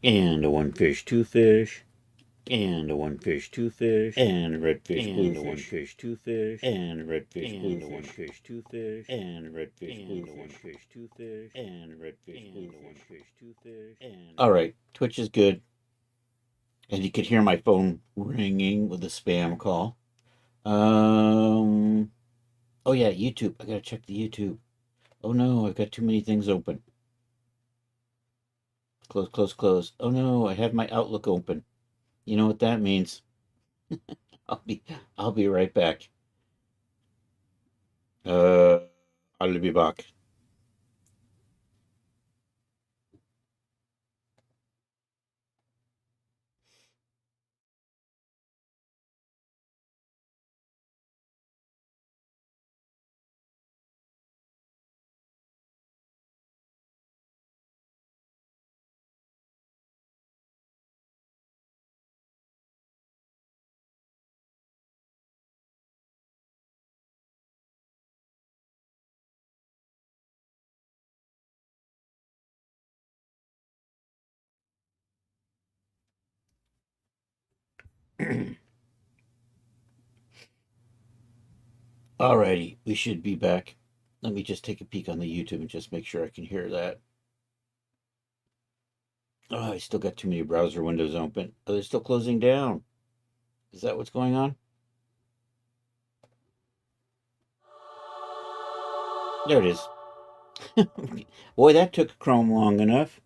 And a one fish, two fish. And a one fish, two fish. And a red fish, blue fish. One fish, two fish. And a red fish, blue fish. One fish, two fish. And a red fish, blue fish. One fish, two fish. And a red fish, blue fish. One fish, two fish. All right, Twitch is good. And you could hear my phone ringing with a spam call. Oh yeah, YouTube. I gotta check the YouTube. Oh no, I've got too many things open. Close, close, close. Oh no, I have my Outlook open. You know what that means? I'll be right back. I'll be back. Alrighty, we should be back. Let me just take a peek on the YouTube and just make sure I can hear that. Oh, I still got too many browser windows open. Oh, they're still closing down. Is that what's going on? There it is. Boy, that took Chrome long enough.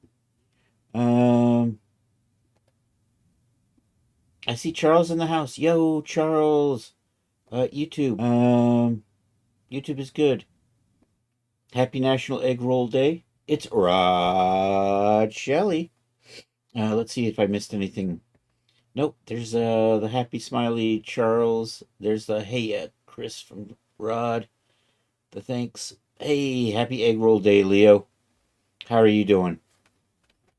I see Charles in the house. Yo, Charles. YouTube. YouTube is good. Happy National Egg Roll Day. It's Rod Shelley. Let's see if I missed anything. Nope. There's the happy smiley Charles. There's the hey Chris from Rod. The thanks. Hey, happy Egg Roll Day, Leo. How are you doing?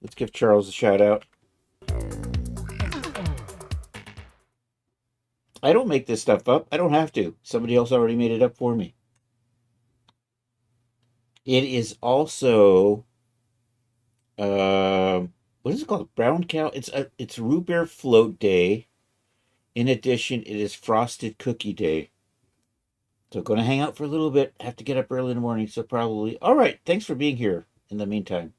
Let's give Charles a shout out. I don't make this stuff up. I don't have to. Somebody else already made it up for me. It is also what is it called? Brown cow. It's root beer float day. In addition, it is frosted cookie day. So going to hang out for a little bit. Have to get up early in the morning, so probably. All right. Thanks for being here. In the meantime,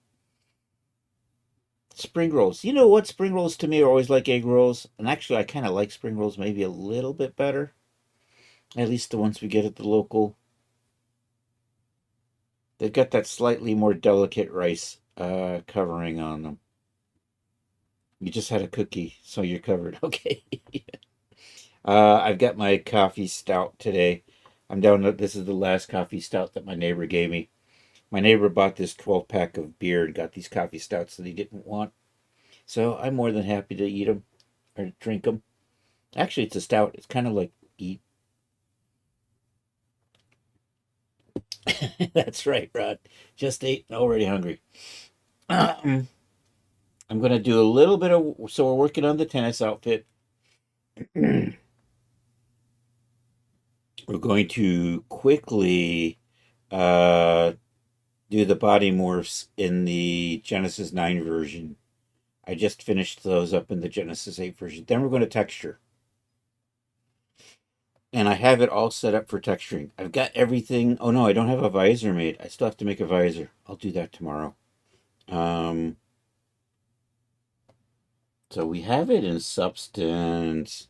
spring rolls. You know what? Spring rolls to me are always like egg rolls, and actually, I kind of like spring rolls maybe a little bit better. At least the ones we get at the local. They've got that slightly more delicate rice covering on them. You just had a cookie, so you're covered. Okay. I've got my coffee stout today. I'm down to, this is the last coffee stout that my neighbor gave me. My neighbor bought this 12 pack of beer and got these coffee stouts that he didn't want. So I'm more than happy to eat them or drink them. Actually, it's a stout. It's kind of like eat. That's right, Rod. Just ate and already hungry. I'm going to do a little bit of, so we're working on the tennis outfit. We're going to quickly do the body morphs in the Genesis 9 version. I just finished those up in the Genesis 8 version. Then we're going to texture. And I have it all set up for texturing. I've got everything. Oh no, I don't have a visor made. I still have to make a visor. I'll do that tomorrow. Um, so we have it in Substance.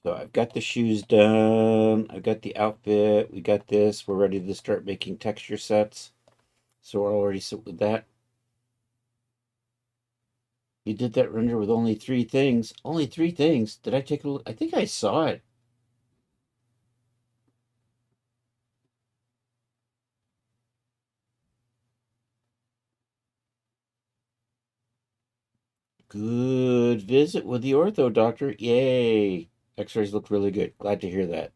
So I've got the shoes done. I've got the outfit. We got this. We're ready to start making texture sets. So we're already set with that. You did that render with only 3 things. Only 3 things. Did I take a look? I think I saw it. Good visit with the ortho doctor. Yay. X-rays look really good. Glad to hear that.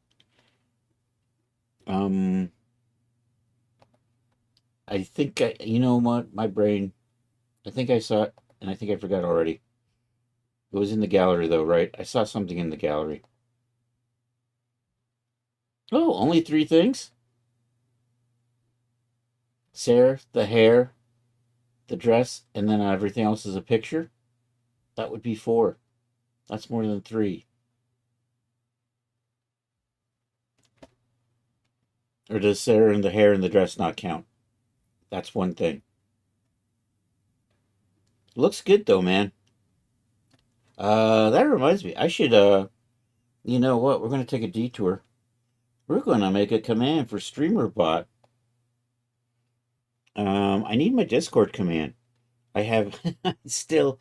Um, I think you know what, my brain, I think I saw it, and I think I forgot already. It was in the gallery though, right? I saw something in the gallery. Oh, only 3 things? Sarah, the hair. the dress, and then everything else is a picture, that would be 4. That's more than 3. Or does Sarah and the hair and the dress not count? That's one thing. Looks good though, man. That reminds me. I should you know what? We're gonna take a detour. We're gonna make a command for StreamerBot. I need my Discord command. I have I still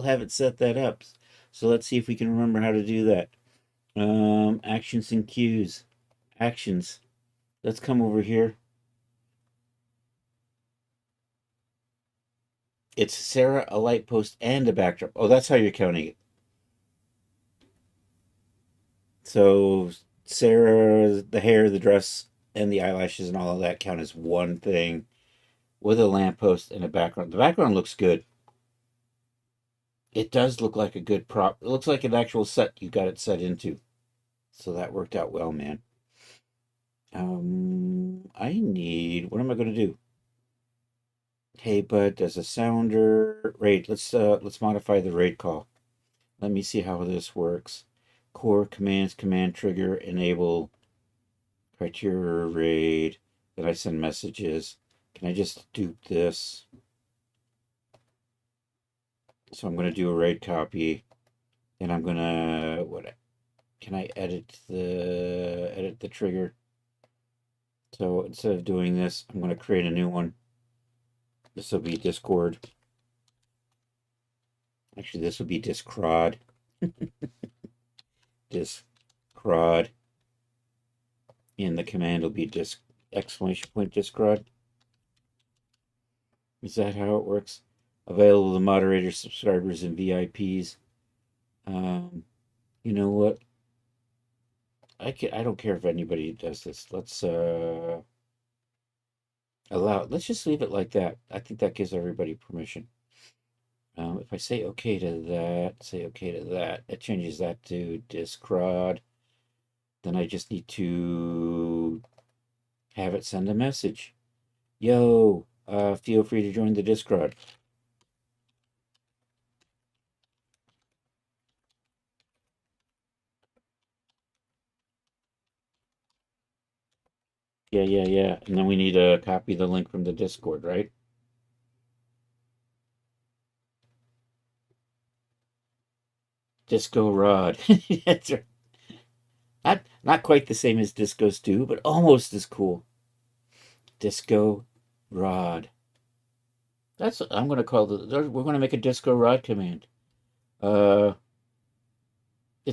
haven't set that up. So let's see if we can remember how to do that. Actions and cues. Actions. Let's come over here. It's Sarah, a light post, and a backdrop. Oh, that's how you're counting it. So Sarah, the hair, the dress, and the eyelashes and all of that count as one thing with a lamppost and a background. The background looks good. It does look like a good prop. It looks like an actual set you got it set into. So that worked out well, man. I need, what am I going to do? Hey, bud, as a sounder, raid. Let's modify the raid call. Let me see how this works. Core commands, command trigger, enable criteria raid. Then I send messages. Can I just do this? So I'm going to do a raid copy. And I'm going to, what, can I edit the trigger? So instead of doing this, I'm going to create a new one. This will be Discord. Actually, this will be Discrod. Discrod. And the command will be exclamation point Discrod. Is that how it works? Available to moderators, subscribers, and VIPs. You know what? I don't care if anybody does this. Let's allow it. Let's just leave it like that. I think that gives everybody permission. If I say okay to that, it changes that to Discrod. Then I just need to have it send a message. Yo, feel free to join the Discrod. Yeah. And then we need to copy the link from the Discord, right? Disco Rod. That's right. Not quite the same as Disco Stew, but almost as cool. Disco Rod. That's I'm gonna call we're gonna make a Disco Rod command. It's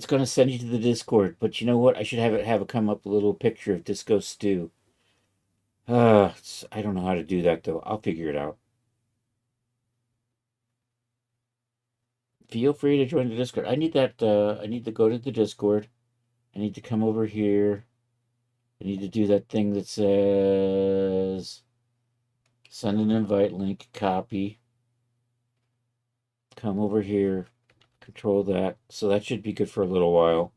gonna send you to the Discord, but you know what? I should have it come up a little picture of Disco Stew. I don't know how to do that though. I'll figure it out. Feel free to join the Discord. I need that. I need to go to the Discord. I need to come over here. I need to do that thing that says send an invite link, copy. Come over here, control that. So that should be good for a little while.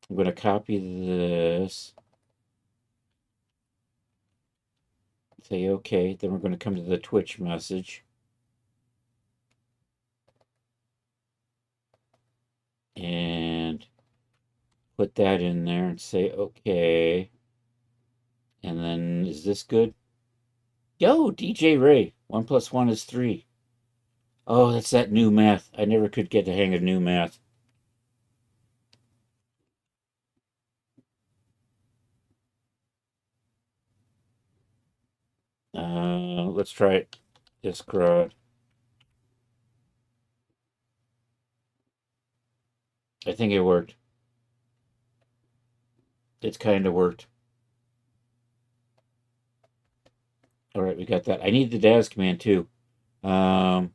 I'm going to copy this. Say okay. Then we're going to come to the Twitch message. And put that in there and say okay. And then is this good? Yo, DJ Ray. 1 + 1 is 3. Oh, that's that new math. I never could get the hang of new math. Let's try it. Discrod. I think it worked. It's kind of worked. All right, we got that. I need the Daz command too. I'm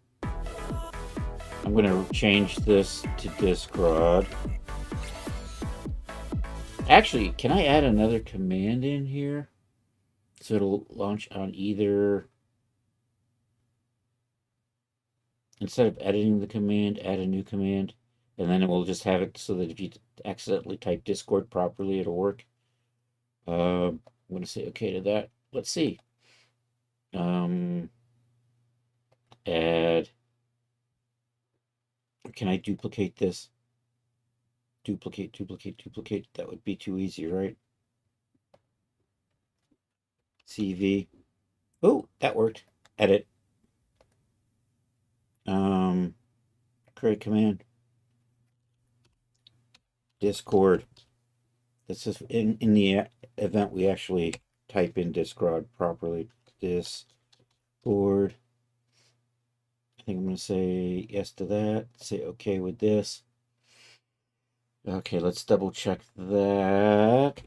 going to change this to Discrod. Actually, can I add another command in here? So it'll launch on either. Instead of editing the command, add a new command. And then it will just have it so that if you accidentally type Discord properly, it'll work. I'm going to say okay to that. Let's see. Add. Can I duplicate this? Duplicate, duplicate, duplicate. That would be too easy, right? CV. Oh, that worked. Edit. Create command. Discord. This is in the event we actually type in Discord properly. Discord. I think I'm going to say yes to that. Say okay with this. Okay, let's double check that.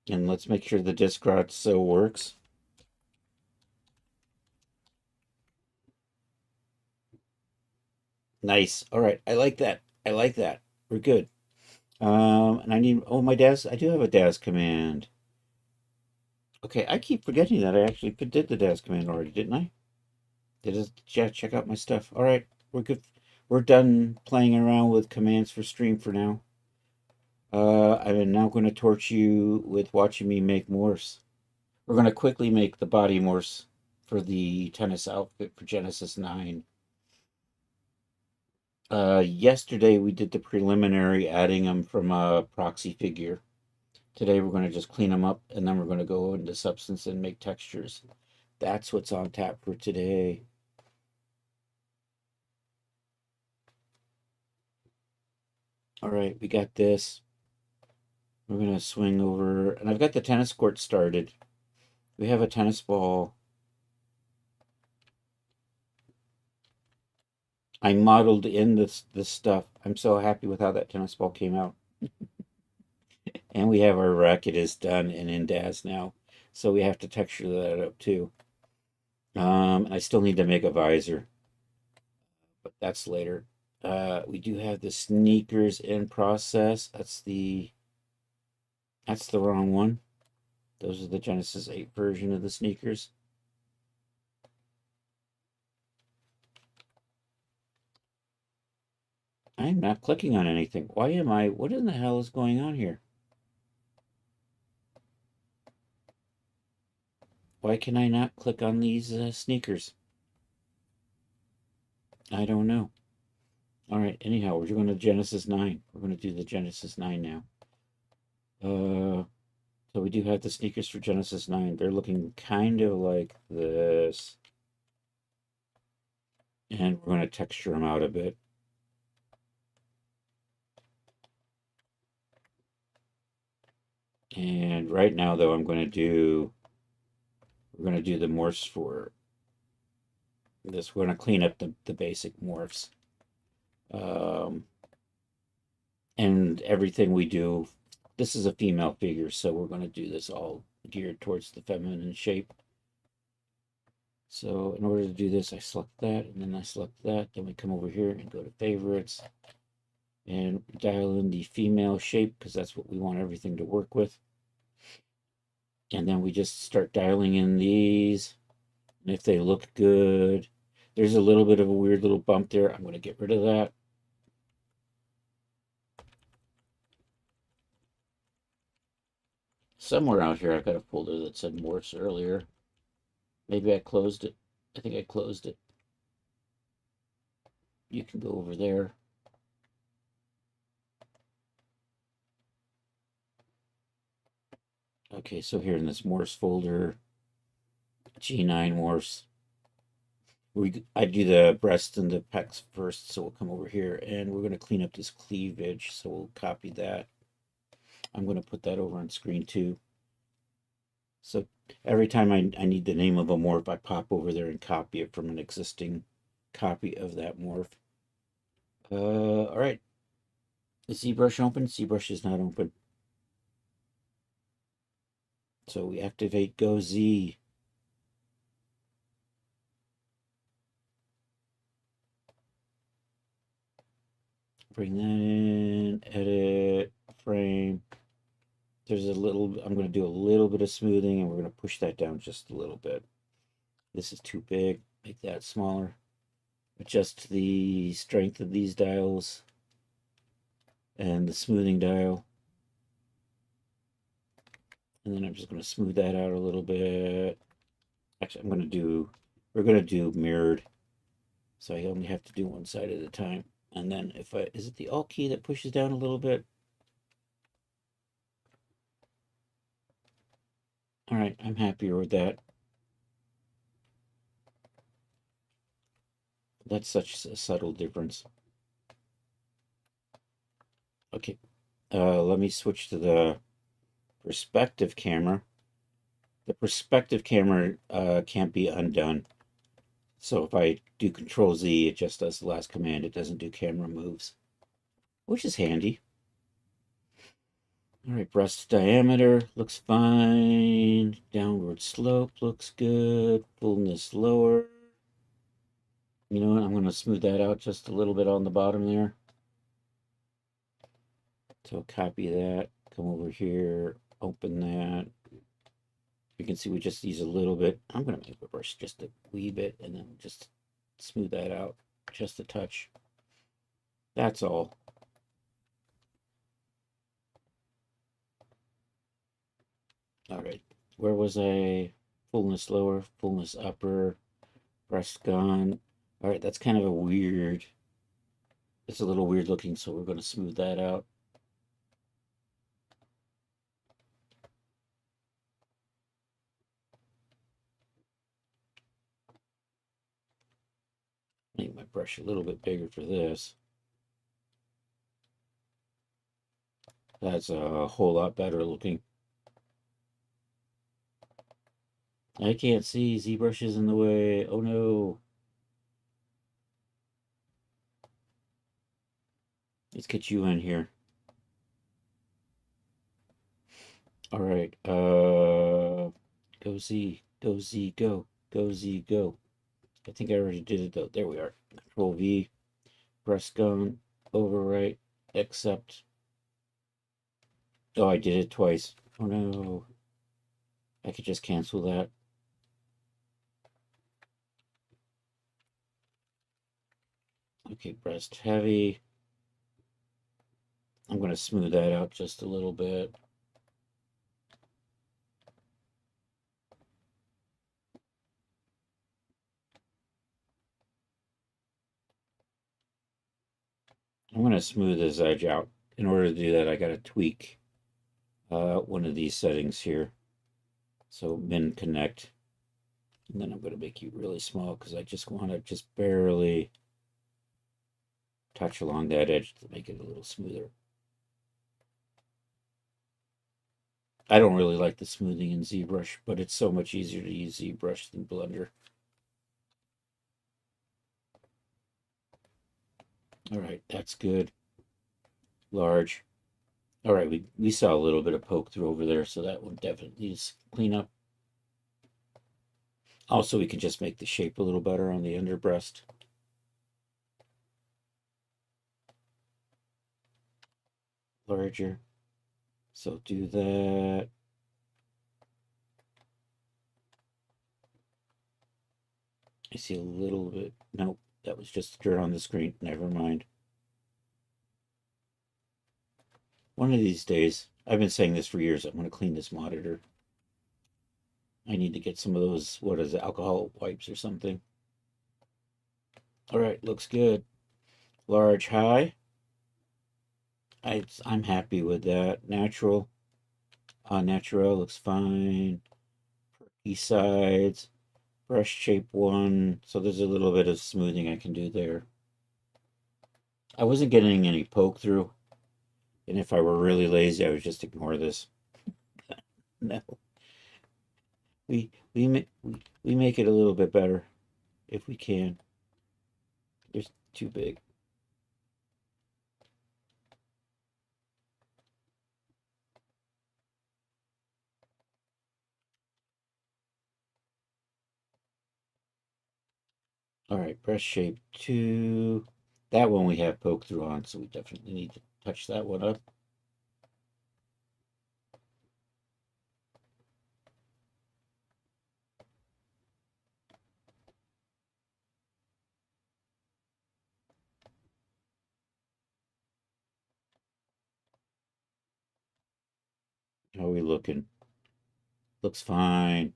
And let's make sure the Discord so works. Nice. All right. I like that. I like that. We're good. And I need, oh, my DAS. I do have a DAS command. Okay, I keep forgetting that I actually did the DAS command already, didn't I? Yeah, check out my stuff. All right, we're good. We're done playing around with commands for stream for now. I'm now going to torch you with watching me make morphs. We're going to quickly make the body morphs for the tennis outfit for Genesis 9. Yesterday we did the preliminary adding them from a proxy figure. Today we're going to just clean them up, and then we're going to go into Substance and make textures. That's what's on tap for today. All right, we got this. We're going to swing over, and I've got the tennis court started. We have a tennis ball. I modeled in this stuff. I'm so happy with how that tennis ball came out. And we have our racket is done and in DAS now. So we have to texture that up too. I still need to make a visor, but that's later. We do have the sneakers in process. That's the wrong one. Those are the Genesis 8 version of the sneakers. I'm not clicking on anything. Why am I? What in the hell is going on here? Why can I not click on these sneakers? I don't know. All right, anyhow, we're going to Genesis 9. We're going to do the Genesis 9 now. So we do have the sneakers for Genesis 9. They're looking kind of like this. And we're going to texture them out a bit. And right now, though, we're going to do the morphs for this. We're going to clean up the basic morphs. And everything we do, this is a female figure, so we're going to do this all geared towards the feminine shape. So in order to do this, I select that, and then I select that. Then we come over here and go to favorites and dial in the female shape because that's what we want everything to work with. And then we just start dialing in these. And if they look good, there's a little bit of a weird little bump there. I'm going to get rid of that. Somewhere out here, I've got a folder that said morphs earlier. Maybe I closed it. I think I closed it. You can go over there. Okay, so here in this morphs folder, G9 morphs. I do the breast and the pecs first, so we'll come over here and we're going to clean up this cleavage. So we'll copy that. I'm going to put that over on screen too. So every time I need the name of a morph, I pop over there and copy it from an existing copy of that morph. All right. Is ZBrush open? ZBrush is not open. So we activate Go Z. Bring that in, edit, frame. There's a little, I'm going to do a little bit of smoothing and we're going to push that down just a little bit. This is too big, make that smaller. Adjust the strength of these dials and the smoothing dial. And then I'm just going to smooth that out a little bit. Actually, we're going to do mirrored. So I only have to do one side at a time. And then is it the Alt key that pushes down a little bit? All right, I'm happier with that. That's such a subtle difference. Okay, let me switch to the perspective camera. The perspective camera can't be undone. So if I do Control Z, it just does the last command. It doesn't do camera moves, which is handy. All right, breast diameter looks fine. Downward slope looks good. Fullness lower. You know what? I'm going to smooth that out just a little bit on the bottom there. So copy that. Come over here. Open that. You can see we just use a little bit. I'm going to make the brush just a wee bit and then just smooth that out just a touch. That's all. All right. Where was I? Fullness lower, fullness upper, breast gone. All right, that's kind of a weird. It's a little weird looking, so we're going to smooth that out. Make my brush a little bit bigger for this. That's a whole lot better looking. I can't see. ZBrush is in the way. Oh no. Let's get you in here. All right. Go Z. Go Z. Go. Go Z. Go. I think I already did it though. There we are. Control V. Press gone. Overwrite. Accept. Oh, I did it twice. Oh no. I could just cancel that. Okay, breast heavy. I'm going to smooth that out just a little bit. I'm going to smooth this edge out. In order to do that, I got to tweak one of these settings here. So min connect. And then I'm going to make you really small because I just want to just barely touch along that edge to make it a little smoother. I don't really like the smoothing in ZBrush, but it's so much easier to use ZBrush than Blender. All right, that's good. Large. All right, we saw a little bit of poke through over there, so that one definitely needs clean up. Also, we can just make the shape a little better on the underbreast. Larger. So do that. I see a little bit. Nope, that was just dirt on the screen. Never mind. One of these days, I've been saying this for years, I'm going to clean this monitor. I need to get some of those, what is it, alcohol wipes or something. All right, looks good. Large, high. I'm happy with that. Natural. Natural looks fine. Perky sides. Brush shape 1. So there's a little bit of smoothing I can do there. I wasn't getting any poke through. And if I were really lazy, I would just ignore this. No. We make it a little bit better if we can. It's too big. All right, brush shape 2. That one we have poke through on, so we definitely need to touch that one up. How are we looking? Looks fine.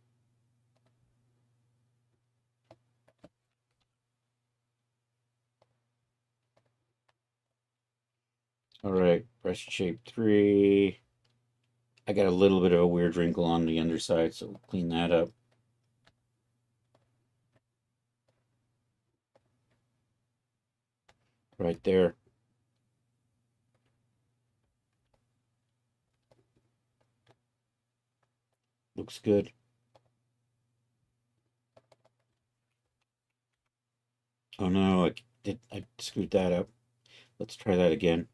All right, breast shape 3. I got a little bit of a weird wrinkle on the underside, so we'll clean that up. Right there. Looks good. Oh no, I screwed that up. Let's try that again.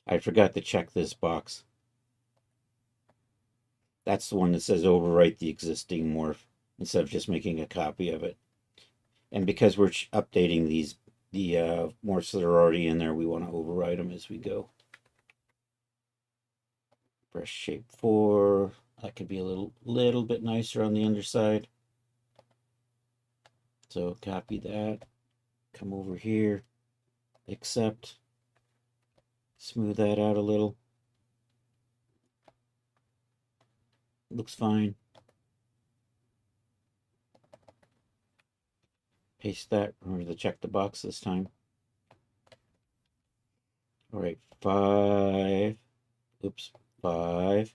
I forgot to check this box. That's the one that says overwrite the existing morph instead of just making a copy of it. And because we're updating the morphs that are already in there, we want to override them as we go. Breast shape 4. That could be a little bit nicer on the underside. So copy that. Come over here. Accept. Smooth that out a little. Looks fine. Paste that. Remember to check the box this time. All right, 5. Oops, 5.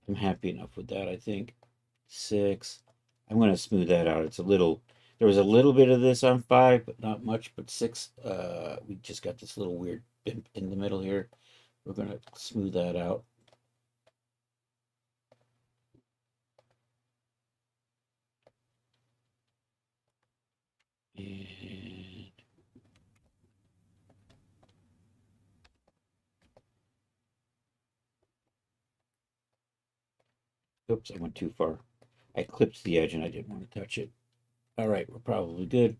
I'm happy enough with that, I think. 6. I'm going to smooth that out. It's a little, there was a little bit of this on 5, but not much. But 6, we just got this little weird bump in the middle here. We're going to smooth that out. And oops, I went too far. I clipped the edge and I didn't want to touch it. All right, we're probably good.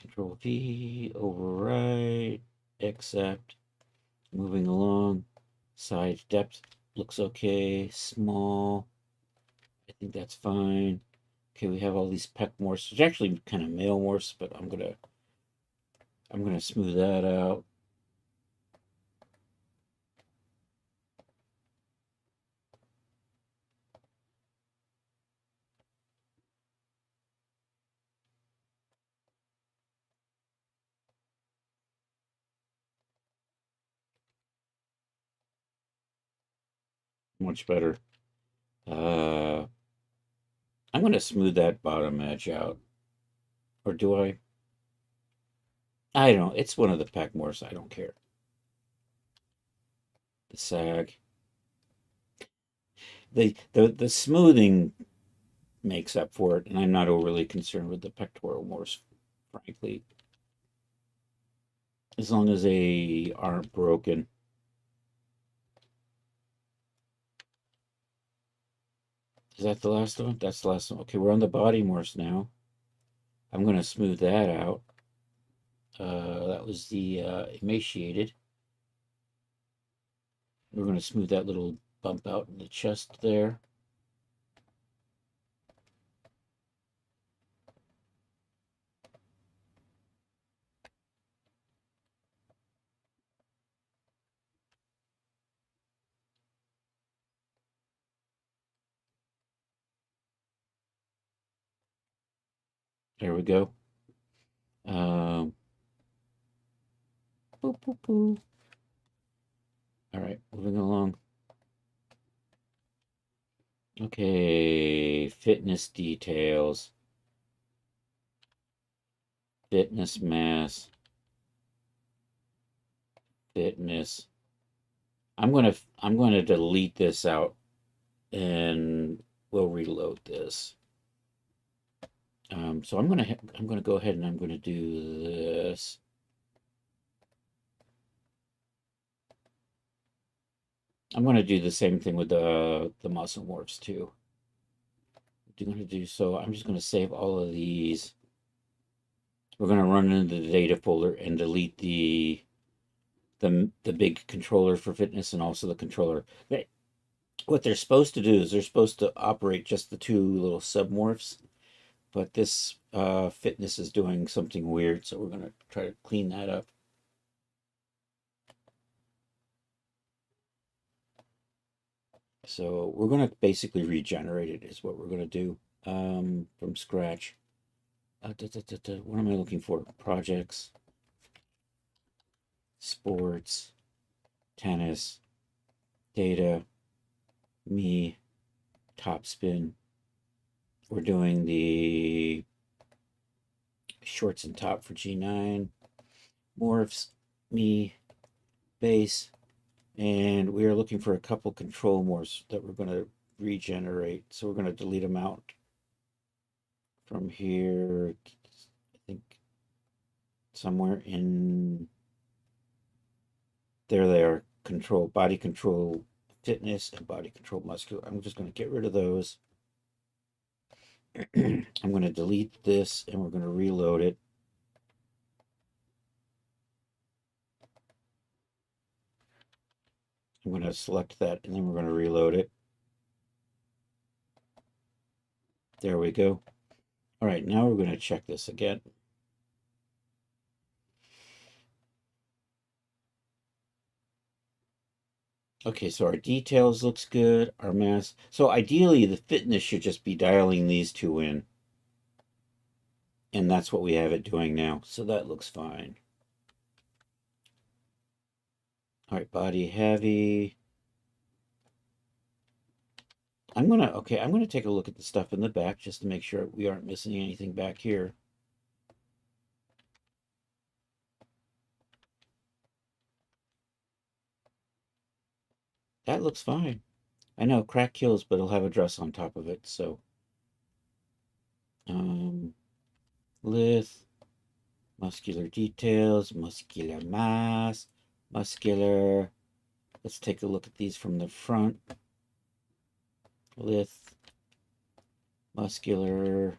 Control V, override, accept, moving along. Side depth looks okay, small. I think that's fine. Okay, we have all these pec morphs, which actually kind of male morphs, but I'm gonna smooth that out. Much better. I'm gonna smooth that bottom edge out. Or do I? I don't know. It's one of the pec morphs. I don't care. The sag. The smoothing makes up for it, and I'm not overly concerned with the pectoral morphs, frankly. As long as they aren't broken. Is that the last one? That's the last one. Okay, we're on the body morphs now. I'm going to smooth that out. That was the emaciated. We're going to smooth that little bump out in the chest there. There we go. Boop, boop, boop. All right, moving along. Okay, fitness details. Fitness mass. Fitness. I'm gonna delete this out and we'll reload this. So I'm gonna go ahead and I'm gonna do this. I'm gonna do the same thing with the muscle morphs too. I'm gonna do so. I'm just gonna save all of these. We're gonna run into the data folder and delete the big controller for fitness and also the controller. What they're supposed to do is they're supposed to operate just the 2 little submorphs, but this fitness is doing something weird, so we're gonna try to clean that up. So we're going to basically regenerate it is what we're going to do from scratch. What am I looking for? Projects, sports, tennis, data, me, top spin. We're doing the shorts and top for G9, morphs, me, base, and we are looking for a couple control morphs that we're going to regenerate. So we're going to delete them out from here. I think somewhere in there they are. Control, body control, fitness, and body control muscular. I'm just going to get rid of those. I'm going to delete this and we're going to reload it. I'm going to select that and then we're going to reload it. There we go. All right, now we're going to check this again. Okay, so our details looks good, our mass. So ideally, the fitness should just be dialing these two in. And that's what we have it doing now. So that looks fine. All right, body heavy. I'm gonna take a look at the stuff in the back just to make sure we aren't missing anything back here. That looks fine. I know crack kills, but it'll have a dress on top of it, so lith, muscular details, muscular mass, muscular. Let's take a look at these from the front. Lith, muscular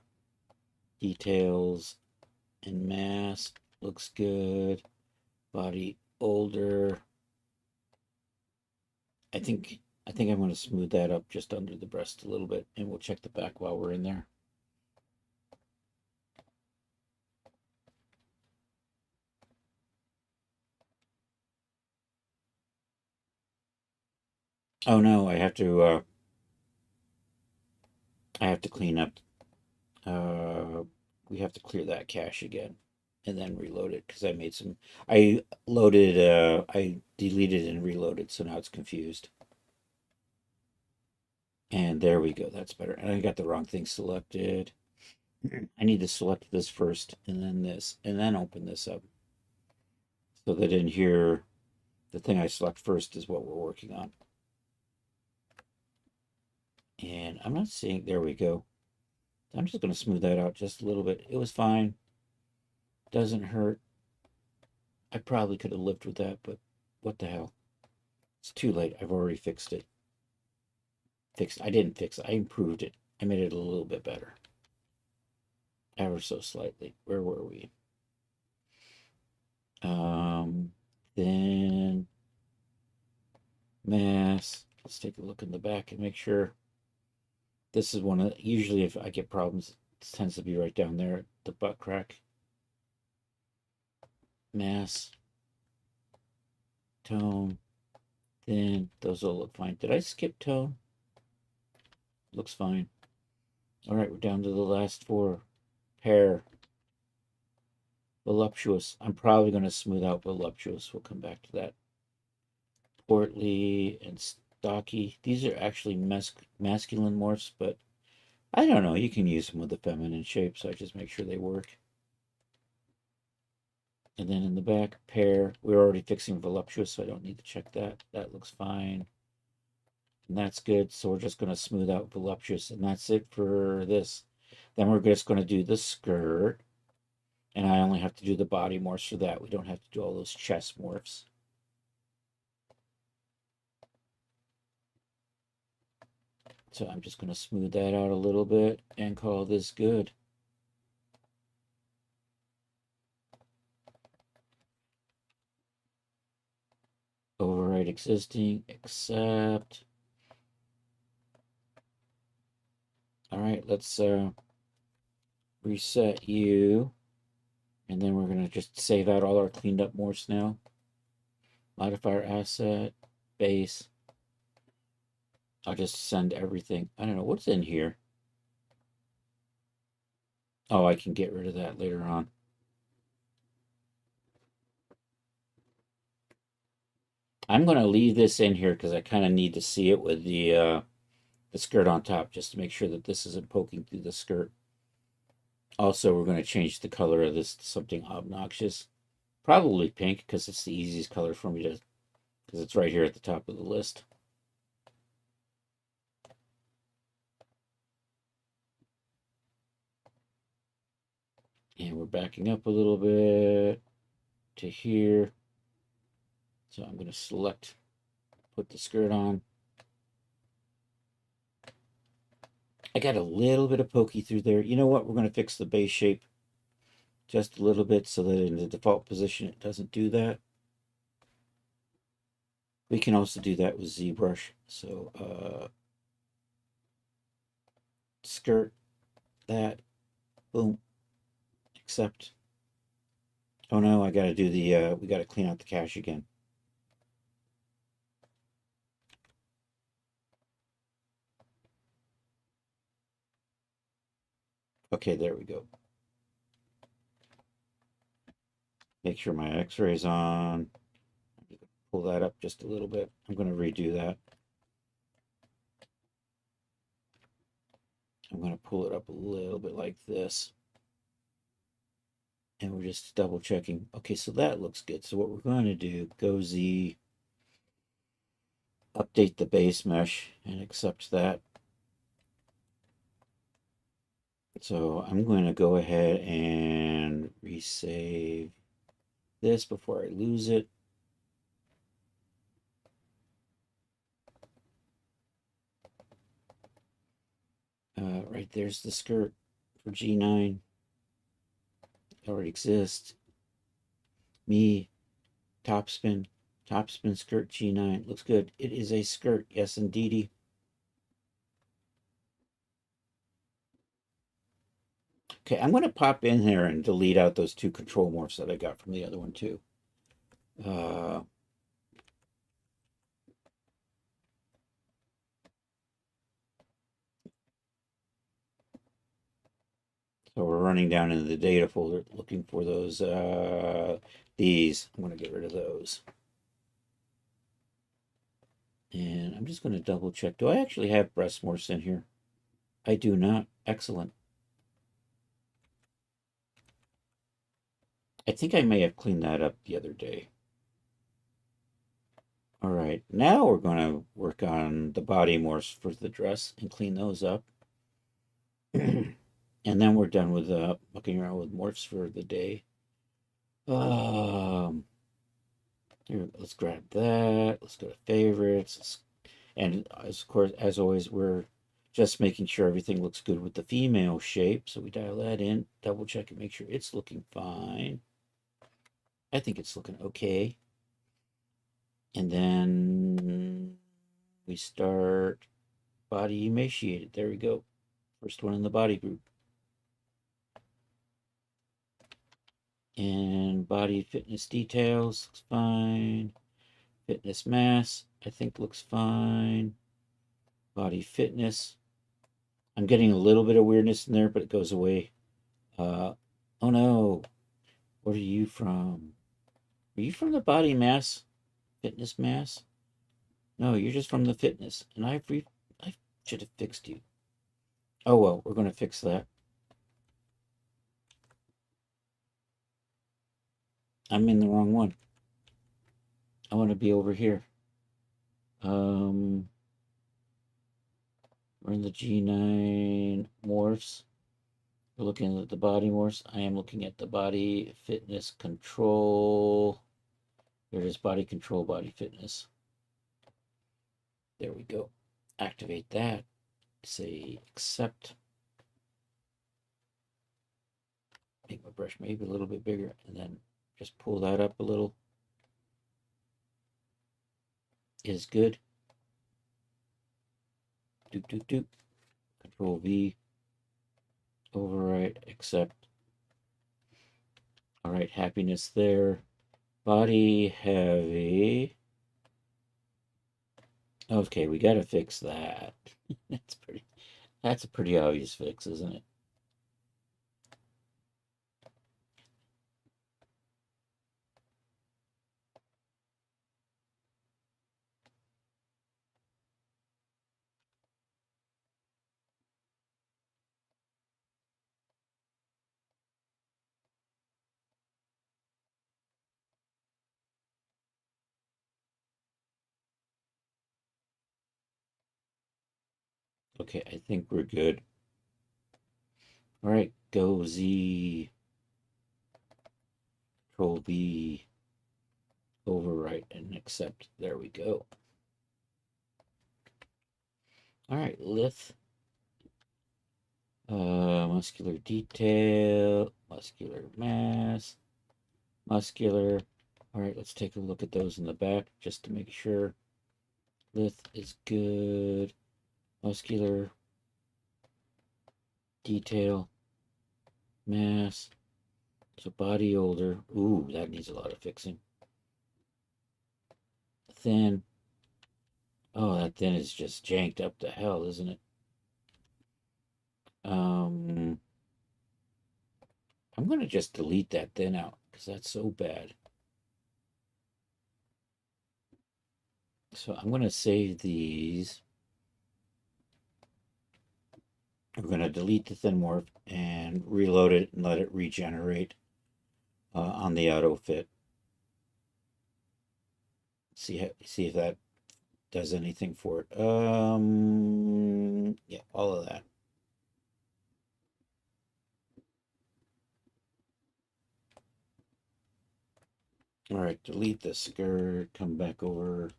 details, and mass looks good. Body older. I think I'm going to smooth that up just under the breast a little bit, and we'll check the back while we're in there. Oh no, I have to clean up. We have to clear that cache again, and then reload it because I made some. I deleted and reloaded, so now it's confused. And there we go. That's better. And I got the wrong thing selected. I need to select this first, and then this, and then open this up, so that in here, the thing I select first is what we're working on. And I'm not seeing, there we go. I'm just going to smooth that out just a little bit. It was fine. Doesn't hurt. I probably could have lived with that, but what the hell? It's too late. I've already fixed it. I didn't fix it. I improved it. I made it a little bit better. Ever so slightly. Where were we? Then mass. Let's take a look in the back and make sure. This is one of the, usually if I get problems, it tends to be right down there, the butt crack. Mass, tone, thin, those all look fine. Did I skip tone? Looks fine. All right, we're down to the last four. Hair, voluptuous. I'm probably going to smooth out voluptuous. We'll come back to that. Portly and stocky. These are actually masculine morphs, but I don't know. You can use them with the feminine shape, so I just make sure they work. And then in the back, pair. We're already fixing voluptuous, so I don't need to check that. That looks fine. And that's good. So we're just going to smooth out voluptuous, and that's it for this. Then we're just going to do the skirt. And I only have to do the body morphs for that. We don't have to do all those chest morphs. So I'm just going to smooth that out a little bit and call this good. Override existing, accept. All right, let's reset you. And then we're going to just save out all our cleaned up morphs now. Modifier asset, base. I'll just send everything. I don't know what's in here. Oh, I can get rid of that later on. I'm going to leave this in here because I kind of need to see it with the skirt on top, just to make sure that this isn't poking through the skirt. Also, we're going to change the color of this to something obnoxious. Probably pink, because it's the easiest color for me to, because it's right here at the top of the list. And we're backing up a little bit to here. So I'm going to select, put the skirt on. I got a little bit of pokey through there. You know what? We're going to fix the base shape just a little bit so that in the default position it doesn't do that. We can also do that with ZBrush. So skirt that, boom, accept. Oh no, I got to do the, we got to clean out the cache again. Okay, there we go. Make sure my x-ray's on. Pull that up just a little bit. I'm going to redo that. I'm going to pull it up a little bit like this. And we're just double checking. Okay, so that looks good. So what we're going to do, go Z, update the base mesh and accept that. So I'm going to go ahead and resave this before I lose it. Right there's the skirt for G9. It already exists. Me, topspin skirt G9. Looks good. It is a skirt. Yes, indeedy. Okay, I'm going to pop in here and delete out those two control morphs that I got from the other one too. So we're running down into the data folder looking for those, these. I'm going to get rid of those. And I'm just going to double check. Do I actually have breast morphs in here? I do not. Excellent. I think I may have cleaned that up the other day. All right, now we're going to work on the body morphs for the dress and clean those up. And then we're done with mucking around with morphs for the day. Here, let's grab that. Let's go to favorites. And of course, as always, we're just making sure everything looks good with the female shape. So we dial that in, double check and make sure it's looking fine. I think it's looking okay. And then we start body emaciated. There we go. First one in the body group. And body fitness details looks fine. Fitness mass, I think looks fine. Body fitness. I'm getting a little bit of weirdness in there, but it goes away. Oh no. What are you from? Are you from the body mass? Fitness mass? No, you're just from the fitness. And I should have fixed you. Oh well, we're going to fix that. I'm in the wrong one. I want to be over here. We're in the G9 morphs. We're looking at the body morphs. I am looking at the body fitness control. There is body control, body fitness. There we go. Activate that. Say accept. Make my brush maybe a little bit bigger and then just pull that up a little. Is good. Doop, doop, doop. Control V. Overwrite, accept. All right, happiness there. Body heavy. Okay, we gotta fix that. That's a pretty obvious fix, isn't it? Okay, I think we're good. All right, go Z, Control V, overwrite and accept. There we go. All right, lith, muscular detail, muscular mass, muscular. All right, let's take a look at those in the back just to make sure. Lith is good. Muscular detail, mass. So body older. Ooh, that needs a lot of fixing. Thin. Oh, that thin is just janked up to hell, isn't it? I'm gonna just delete that thin out because that's so bad. So I'm gonna save these. We're gonna delete the thin morph and reload it and let it regenerate on the auto fit. See if that does anything for it. Yeah, all of that. All right, delete the skirt, come back over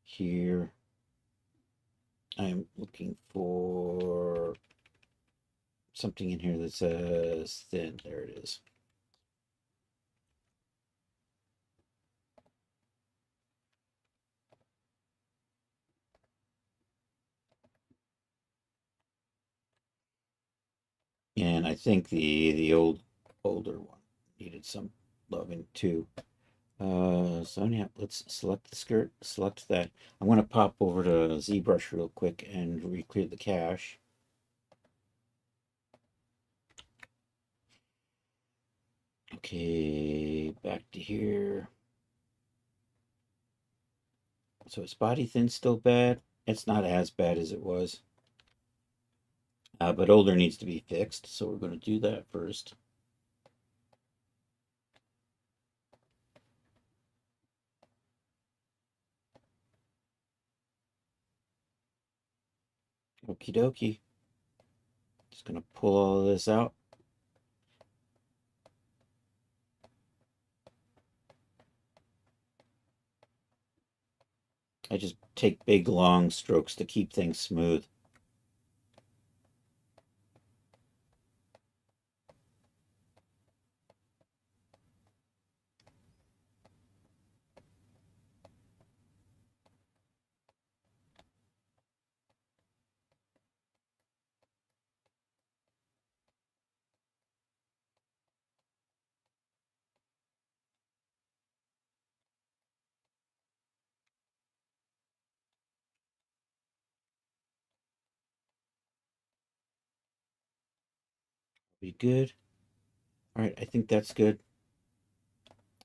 here. I'm looking for something in here that says thin. There it is. And I think the older one needed some loving too. So yeah, let's select the skirt, select that. I'm going to pop over to ZBrush real quick and re-clear the cache. Okay, back to here. So is body thin still bad? It's not as bad as it was. But older needs to be fixed, so we're going to do that first. Okie dokie. Just going to pull all of this out. I just take big long strokes to keep things smooth. Be good. All right, I think that's good.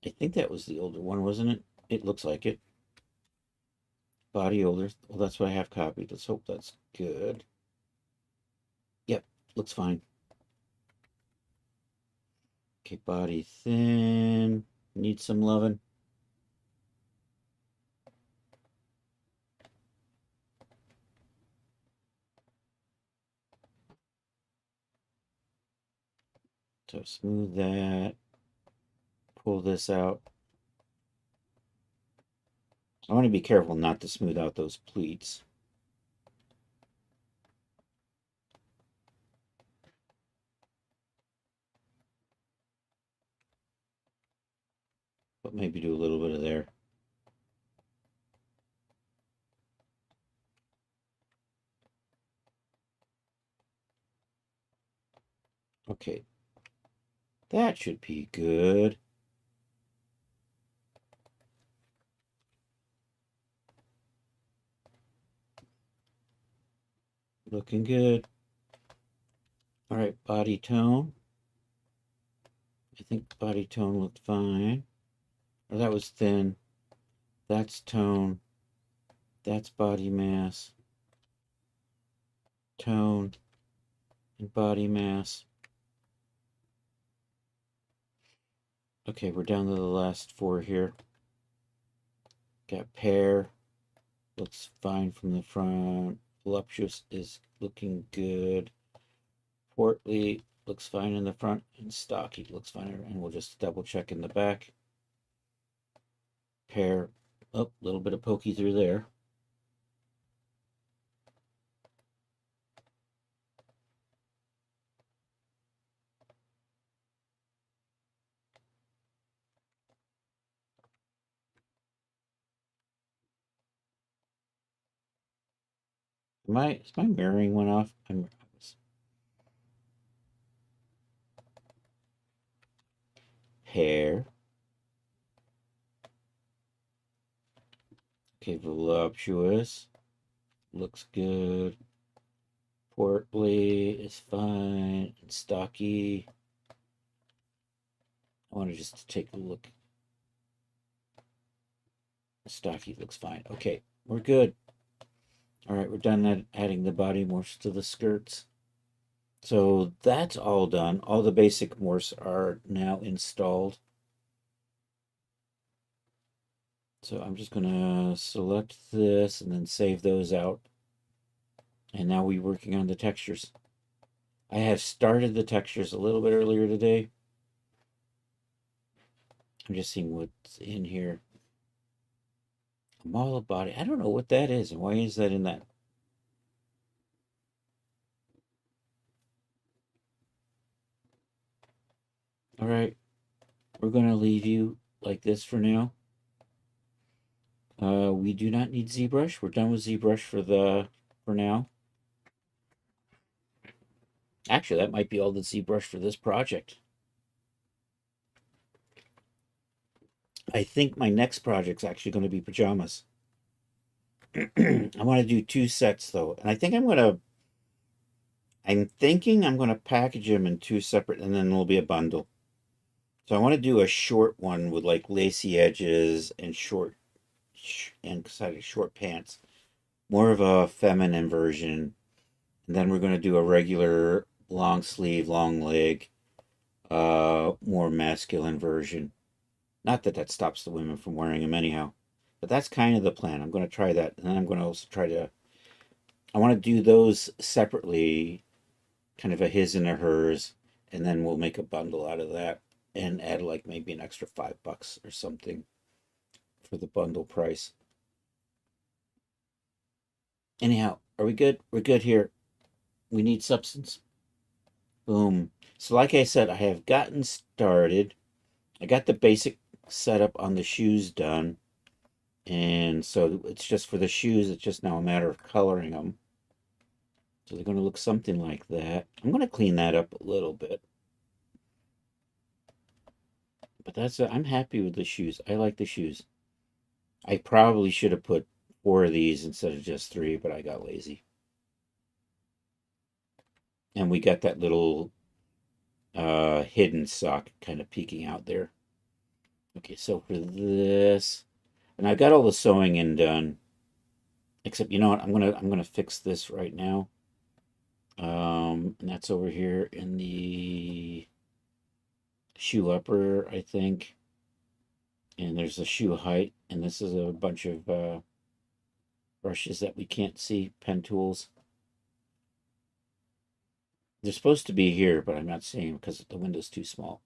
I think that was the older one, wasn't it? It looks like it. Body older. Well, that's what I have copied. Let's hope that's good. Yep, looks fine. Okay, body thin. Needs some loving. So smooth that. Pull this out. I want to be careful not to smooth out those pleats. But maybe do a little bit of there. Okay. That should be good. Looking good. All right, body tone. I think body tone looked fine. Or that was thin. That's tone. That's body mass. Tone and body mass. Okay, we're down to the last four here. Got pear. Looks fine from the front. Voluptuous is looking good. Portly looks fine in the front. And stocky looks fine. And we'll just double check in the back. Pear. Oh, a little bit of pokey through there. Is my mirroring one off? Pear. Okay, voluptuous. Looks good. Portly is fine. And stocky. I want to just take a look. Stocky looks fine. Okay, we're good. All right, we're done adding the body morphs to the skirts. So that's all done. All the basic morphs are now installed. So I'm just going to select this and then save those out. And now we're working on the textures. I have started the textures a little bit earlier today. I'm just seeing what's in here. A model body. I don't know what that is and why is that in that? All right, we're going to leave you like this for now. We do not need ZBrush. We're done with ZBrush for now. Actually, that might be all the ZBrush for this project. I think my next project's actually going to be pajamas. I want to do 2 sets though, and I think I'm thinking I'm going to package them in 2 separate, and then there'll be a bundle. So I want to do a short one with like lacy edges and short pants, more of a feminine version. And then we're going to do a regular long sleeve, long leg, more masculine version. Not that that stops the women from wearing them anyhow, but that's kind of the plan. I'm going to try that, and then I'm going to also I want to do those separately, kind of a his and a hers, and then we'll make a bundle out of that and add like maybe an extra $5 or something for the bundle price. Anyhow, are we good? We're good here. We need substance. Boom. So like I said, I have gotten started. I got the basic setup on the shoes done. And so it's just for the shoes, it's just now a matter of coloring them. So they're going to look something like that. I'm going to clean that up a little bit. But I'm happy with the shoes. I like the shoes. I probably should have put 4 of these instead of just 3, but I got lazy. And we got that little hidden sock kind of peeking out there. Okay, so for this, and I got all the sewing in done. Except, you know what? I'm gonna fix this right now. And that's over here in the shoe upper, I think. And there's the shoe height, and this is a bunch of brushes that we can't see, pen tools. They're supposed to be here, but I'm not seeing them because the window's too small.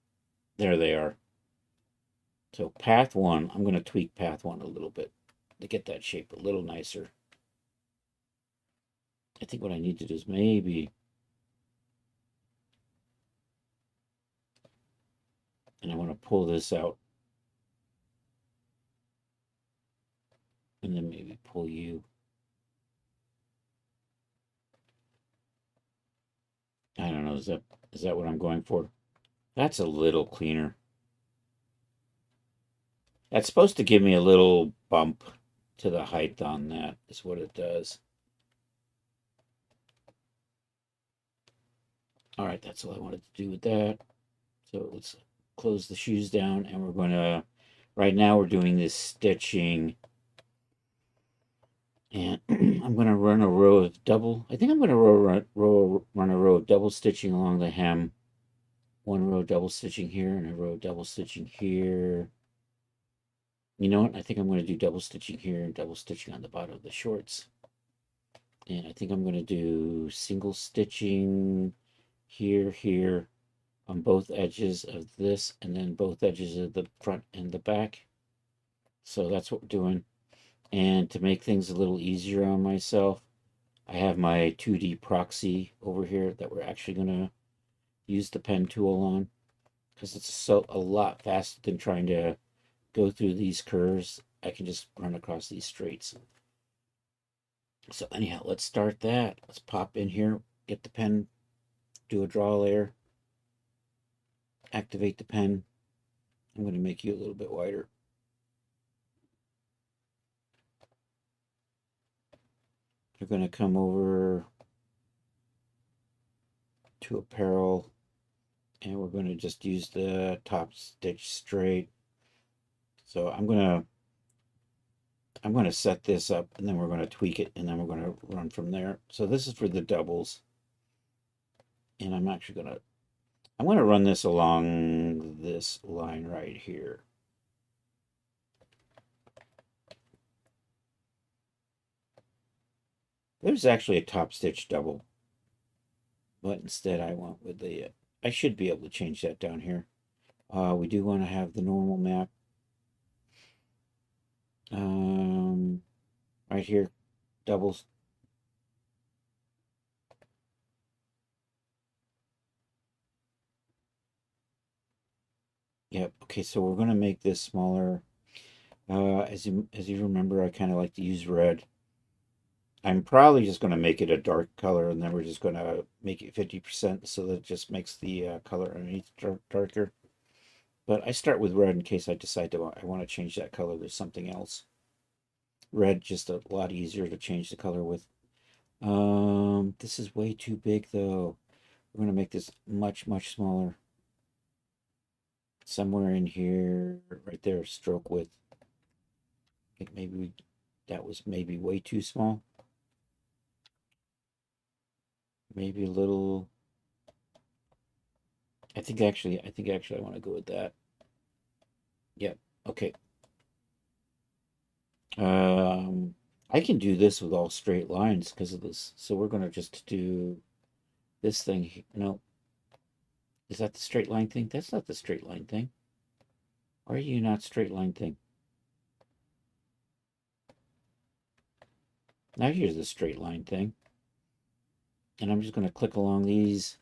There they are. So path 1, I'm going to tweak path 1 a little bit to get that shape a little nicer. I think what I need to do is maybe, and I want to pull this out. And then maybe pull you. I don't know, is that what I'm going for? That's a little cleaner. That's supposed to give me a little bump to the height on that, is what it does. All right, that's all I wanted to do with that. So let's close the shoes down, and we're going to, right now we're doing this stitching, and I'm going to run a row of double, I think I'm going to run a row of double stitching along the hem, one row double stitching here, and a row double stitching here. You know what, I think I'm going to do double stitching here and double stitching on the bottom of the shorts. And I think I'm going to do single stitching here, on both edges of this, and then both edges of the front and the back. So that's what we're doing. And to make things a little easier on myself, I have my 2D proxy over here that we're actually going to use the pen tool on, because it's a lot faster than trying to go through these curves. I can just run across these straights. So anyhow, let's start that. Let's pop in here, get the pen, do a draw layer, activate the pen. I'm going to make you a little bit wider. We're going to come over to apparel, and we're going to just use the top stitch straight. So I'm going to set this up, and then we're going to tweak it, and then we're going to run from there. So this is for the doubles, and I'm going to run this along this line right here. There's actually a top stitch double, but instead I went with the, I should be able to change that down here. We do want to have the normal map. Right here, doubles. Yep. Okay, so we're going to make this smaller. As you remember, I kind of like to use red. I'm probably just going to make it a dark color, and then we're just going to make it 50% so that it just makes the color underneath darker. But I start with red in case I decide I want to change that color to something else. Red just a lot easier to change the color with. This is way too big though. We're going to make this much smaller. Somewhere in here, right there, stroke width. I think maybe that was maybe way too small. Maybe a little. I think actually I want to go with that. Yep. Okay. I can do this with all straight lines because of this. So we're going to just do this thing. No. Is that the straight line thing? That's not the straight line thing. Why are you not straight line thing? Now here's the straight line thing. And I'm just going to click along these.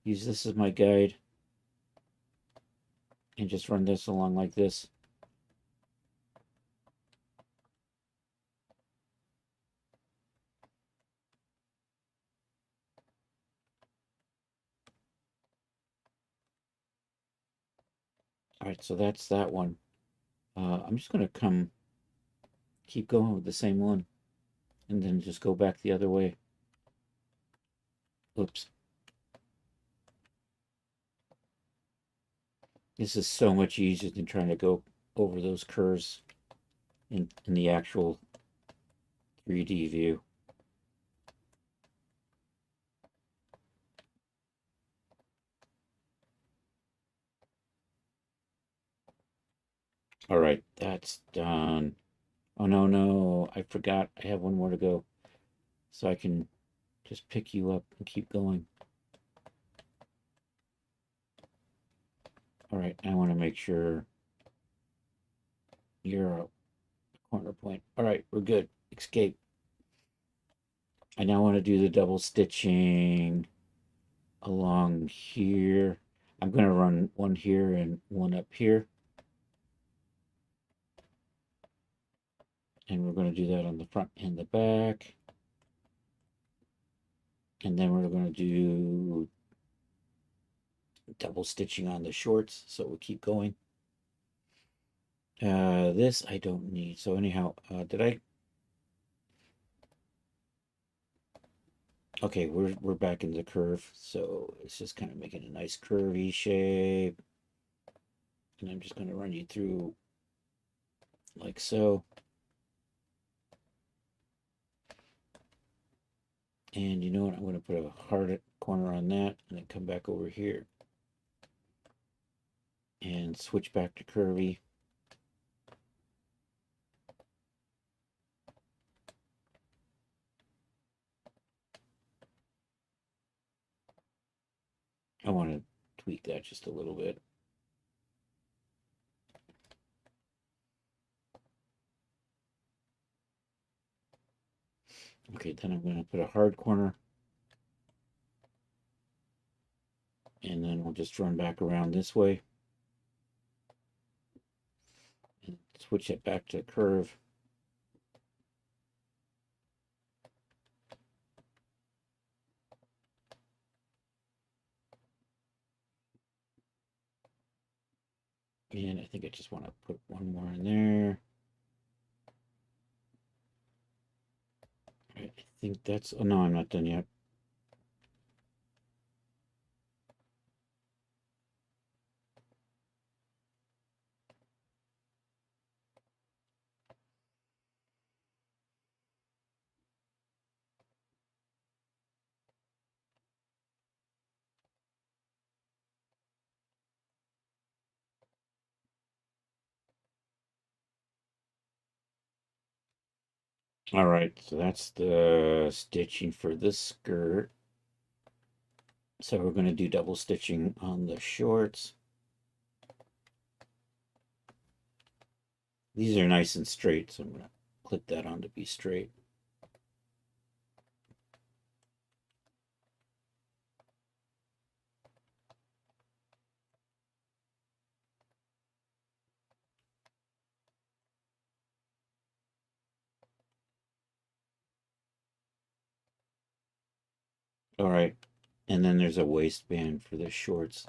Use this as my guide. And just run this along like this. All right, so that's that one. I'm just going to keep going with the same one, and then just go back the other way. Oops. This is so much easier than trying to go over those curves in the actual 3D view. All right, that's done. Oh, no, I forgot. I have one more to go. So I can just pick you up and keep going. All right, I want to make sure you're a corner point. All right, we're good. Escape. I now want to do the double stitching along here. I'm going to run one here and one up here. And we're going to do that on the front and the back. And then we're going to do double stitching on the shorts. So we'll keep going. This I don't need. So anyhow, Okay, we're back in the curve, so it's just kind of making a nice curvy shape. And I'm just going to run you through like so. And you know what? I'm going to put a hard corner on that and then come back over here and switch back to curvy. I want to tweak that just a little bit. Okay, then I'm going to put a hard corner. And then we'll just run back around this way. And switch it back to curve. And I think I just want to put one more in there. I think that's, oh no, I'm not done yet. All right, so that's the stitching for this skirt. So we're going to do double stitching on the shorts. These are nice and straight, so I'm going to clip that on to be straight. All right, and then there's a waistband for the shorts.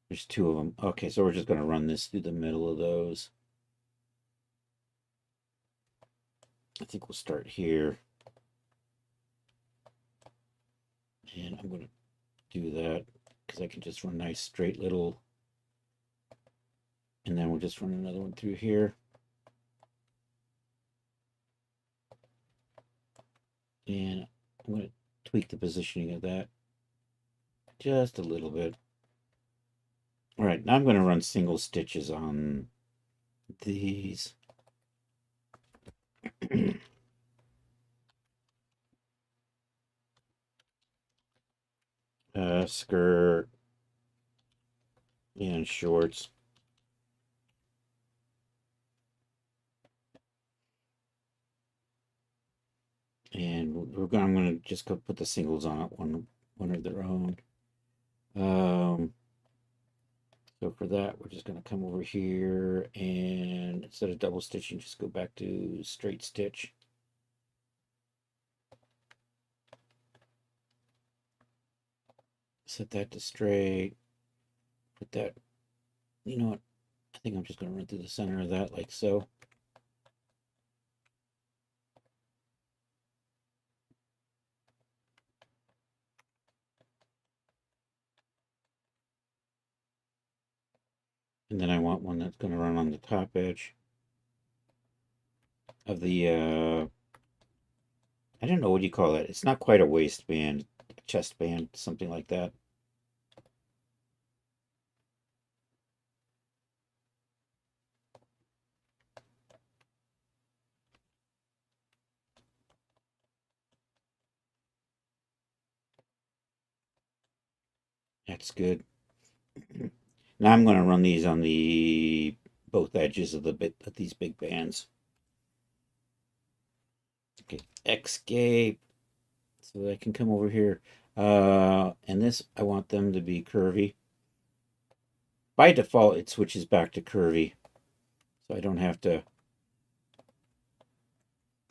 There's two of them. Okay, so we're just going to run this through the middle of those. I think we'll start here. And I'm going to do that because I can just run nice straight little. And then we'll just run another one through here. And I'm going to tweak the positioning of that just a little bit. All right, now I'm going to run single stitches on these. Skirt and shorts. And I'm going to just go put the singles on it, one of their own. So for that, we're just going to come over here and instead of double stitching, just go back to straight stitch. Set that to straight. Put that, you know what? I think I'm just going to run through the center of that like so. And then I want one that's going to run on the top edge of the, I don't know what you call it. It's not quite a waistband, chest band, something like that. That's good. Now I'm going to run these on the both edges of these big bands. Okay, escape. So I can come over here. And this, I want them to be curvy. By default, it switches back to curvy. So I don't have to,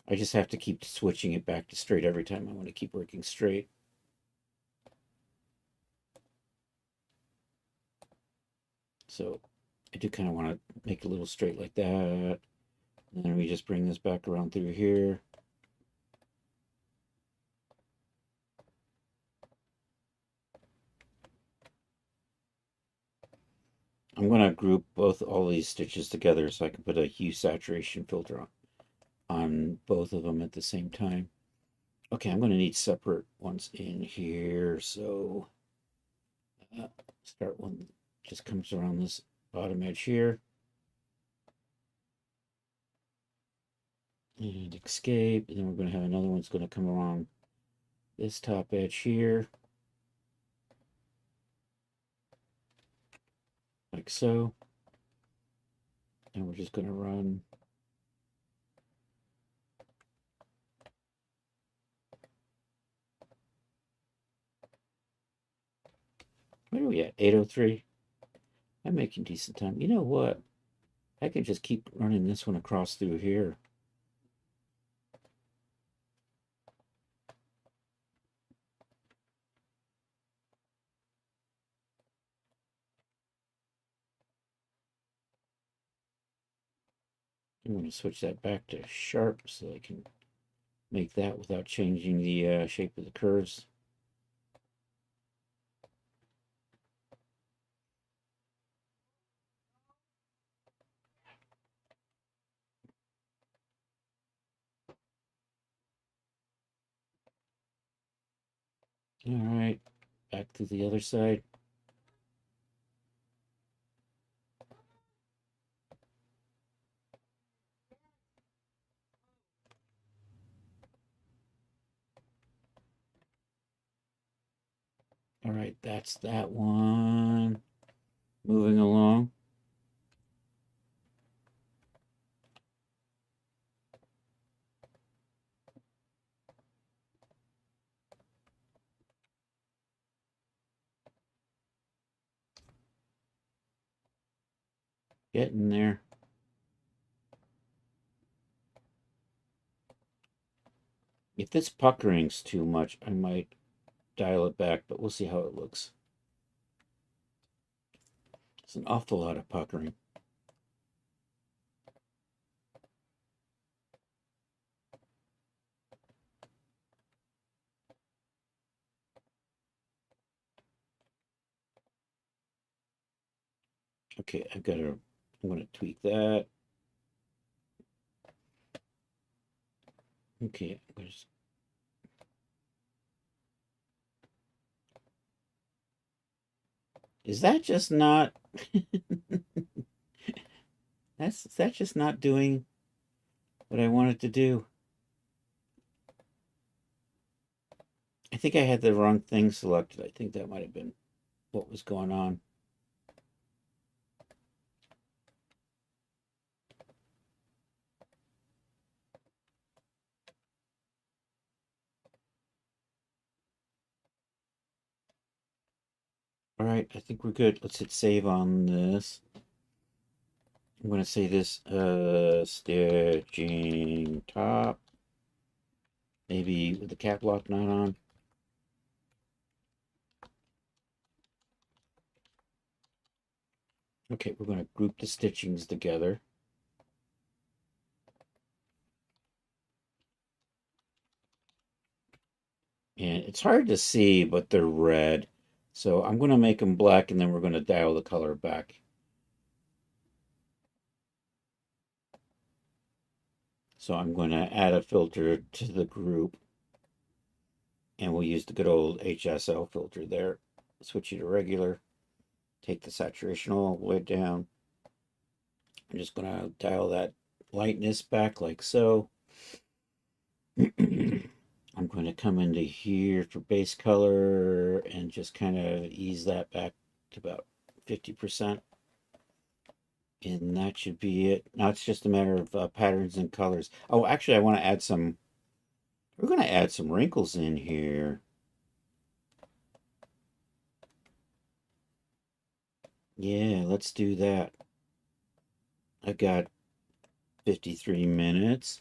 I just have to keep switching it back to straight every time I want to keep working straight. So I do kind of want to make a little straight like that. And then we just bring this back around through here. I'm going to group all these stitches together so I can put a hue saturation filter on both of them at the same time. Okay, I'm going to need separate ones in here. So start one just comes around this bottom edge here. And escape. And then we're going to have another one's going to come along this top edge here. Like so. And we're just going to run where are we at? 803. I'm making decent time. You know what? I can just keep running this one across through here. I'm going to switch that back to sharp so I can make that without changing the shape of the curves. All right, back to the other side. All right, that's that one. Moving along. Getting there. If this puckering's too much, I might dial it back, but we'll see how it looks. It's an awful lot of puckering. Okay, I'm going to tweak that. Okay, is that just not is that just not doing what I wanted to do? I think I had the wrong thing selected. I think that might have been what was going on. All right, I think we're good. Let's hit save on this. I'm going to say this stitching top. Maybe with the cap lock not on. Okay, we're going to group the stitchings together. And it's hard to see, but they're red. So I'm going to make them black, and then we're going to dial the color back. So I'm going to add a filter to the group. And we'll use the good old HSL filter there. Switch it to regular. Take the saturation all the way down. I'm just going to dial that lightness back like so. I'm going to come into here for base color and just kind of ease that back to about 50%. And that should be it. Now it's just a matter of patterns and colors. Oh, actually, I want to add some, we're going to add some wrinkles in here. Yeah, let's do that. I got 53 minutes.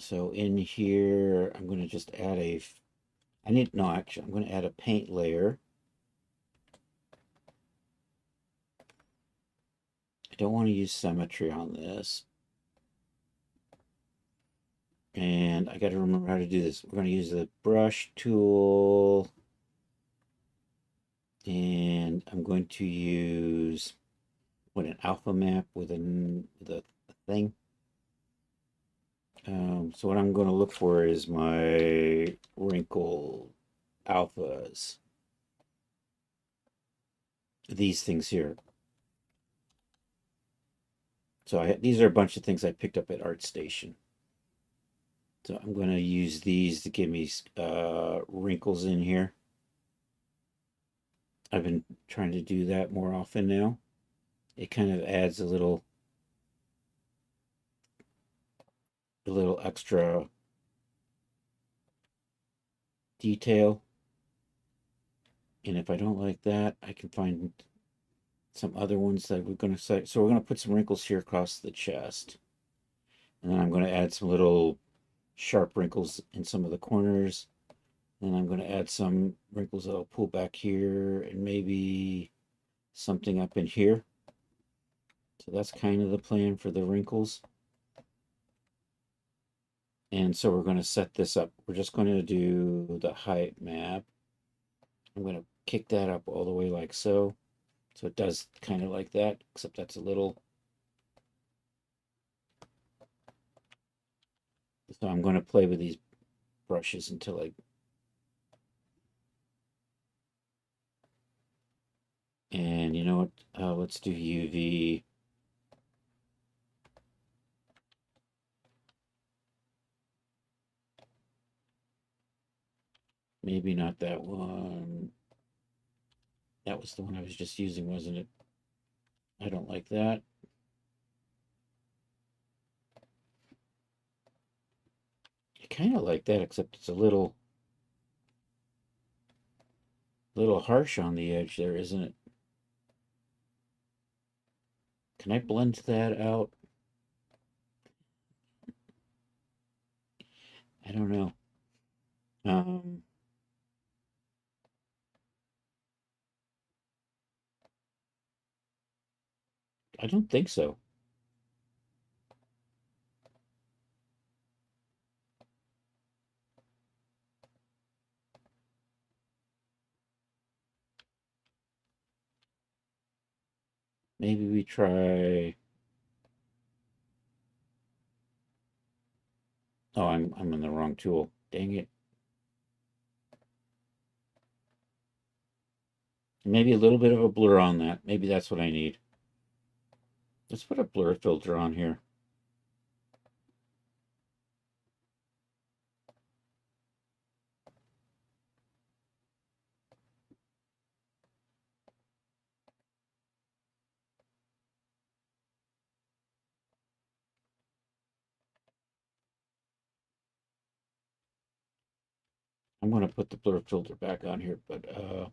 So in here, I'm going to just add actually, I'm going to add a paint layer. I don't want to use symmetry on this. And I got to remember how to do this. We're going to use the brush tool. And I'm going to use an alpha map with a thing. So what I'm going to look for is my wrinkle alphas. These things here. So these are a bunch of things I picked up at ArtStation. So I'm going to use these to give me wrinkles in here. I've been trying to do that more often now. It kind of adds a little extra detail. And if I don't like that, I can find some other ones that we're going to say. So we're going to put some wrinkles here across the chest. And then I'm going to add some little sharp wrinkles in some of the corners. Then I'm going to add some wrinkles that I'll pull back here and maybe something up in here. So that's kind of the plan for the wrinkles. And so we're going to set this up. We're just going to do the height map. I'm going to kick that up all the way like so. So it does kind of like that, except that's a little. So I'm going to play with these brushes until I. And you know what? Let's do UV. Maybe not that one. That was the one I was just using, wasn't it? I don't like that. I kind of like that, except it's a little harsh on the edge there, isn't it? Can I blend that out? I don't know. Um, I don't think so. Maybe we try. Oh, I'm in the wrong tool. Dang it. Maybe a little bit of a blur on that. Maybe that's what I need. Let's put a blur filter on here. I'm going to put the blur filter back on here, but oh,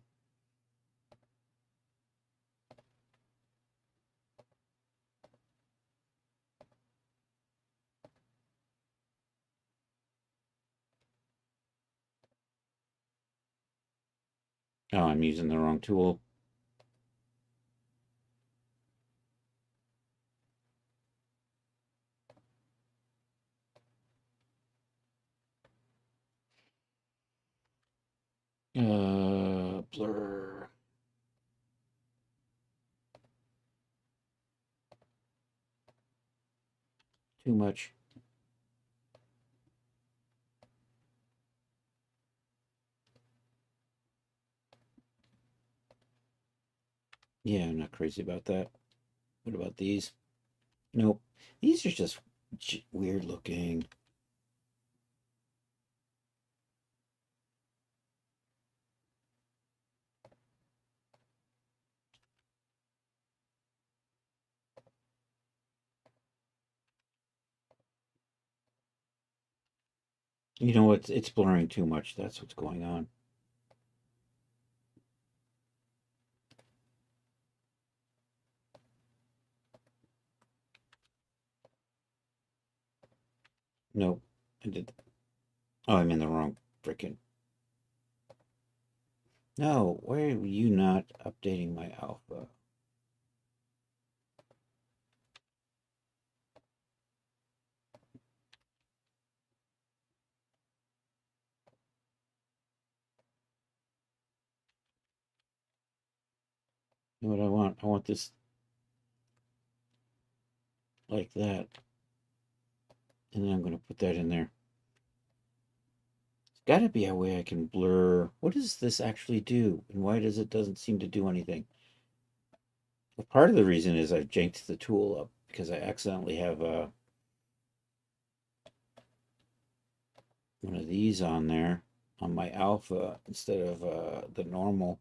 I'm using the wrong tool. Blur. Too much. Yeah, I'm not crazy about that. What about these? Nope. These are just weird looking. You know what? It's blurring too much. That's what's going on. Nope. I did. Oh, I'm in the wrong freaking. No, why are you not updating my alpha? You know what I want? I want this like that. And then I'm going to put that in there. There's got to be a way I can blur. What does this actually do? And why does it doesn't seem to do anything? Well, part of the reason is I've janked the tool up because I accidentally have one of these on there on my alpha instead of the normal,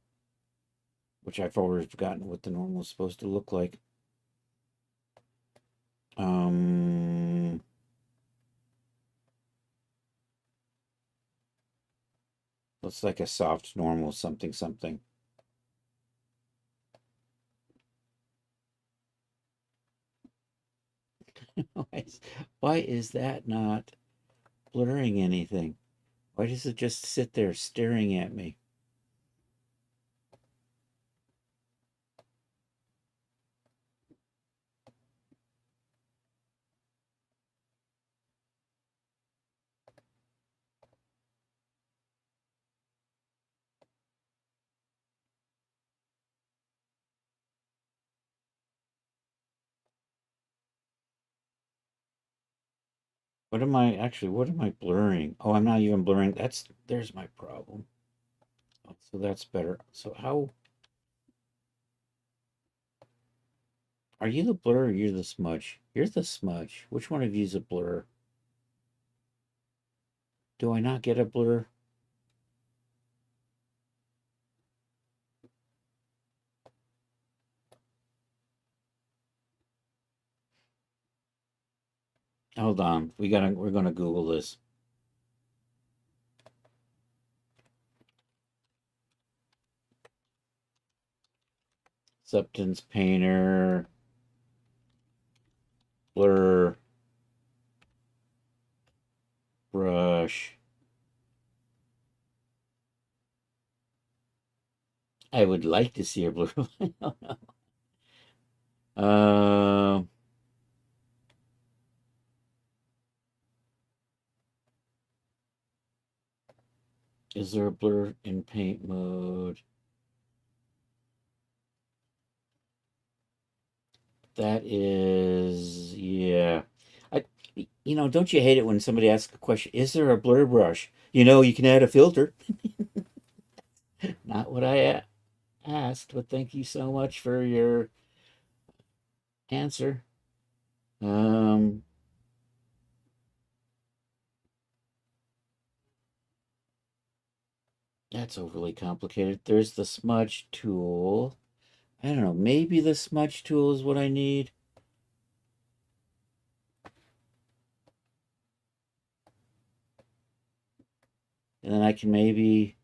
which I've already forgotten what the normal is supposed to look like. Looks like a soft normal something something. Why is that not blurring anything? Why does it just sit there staring at me? What am I blurring? Oh, I'm not even blurring. There's my problem. Oh, so that's better. So how are you the blur or you're the smudge? You're the smudge. Which one of you's a blur? Do I not get a blur? Hold on. We're gonna Google this. Substance painter, blur, brush. I would like to see a blur. uh, is there a blur in paint mode? That is, yeah. I, don't you hate it when somebody asks a question? Is there a blur brush? You can add a filter. Not what I asked, but thank you so much for your answer. Um, that's overly complicated. There's the smudge tool. I don't know. Maybe the smudge tool is what I need. And then I can maybe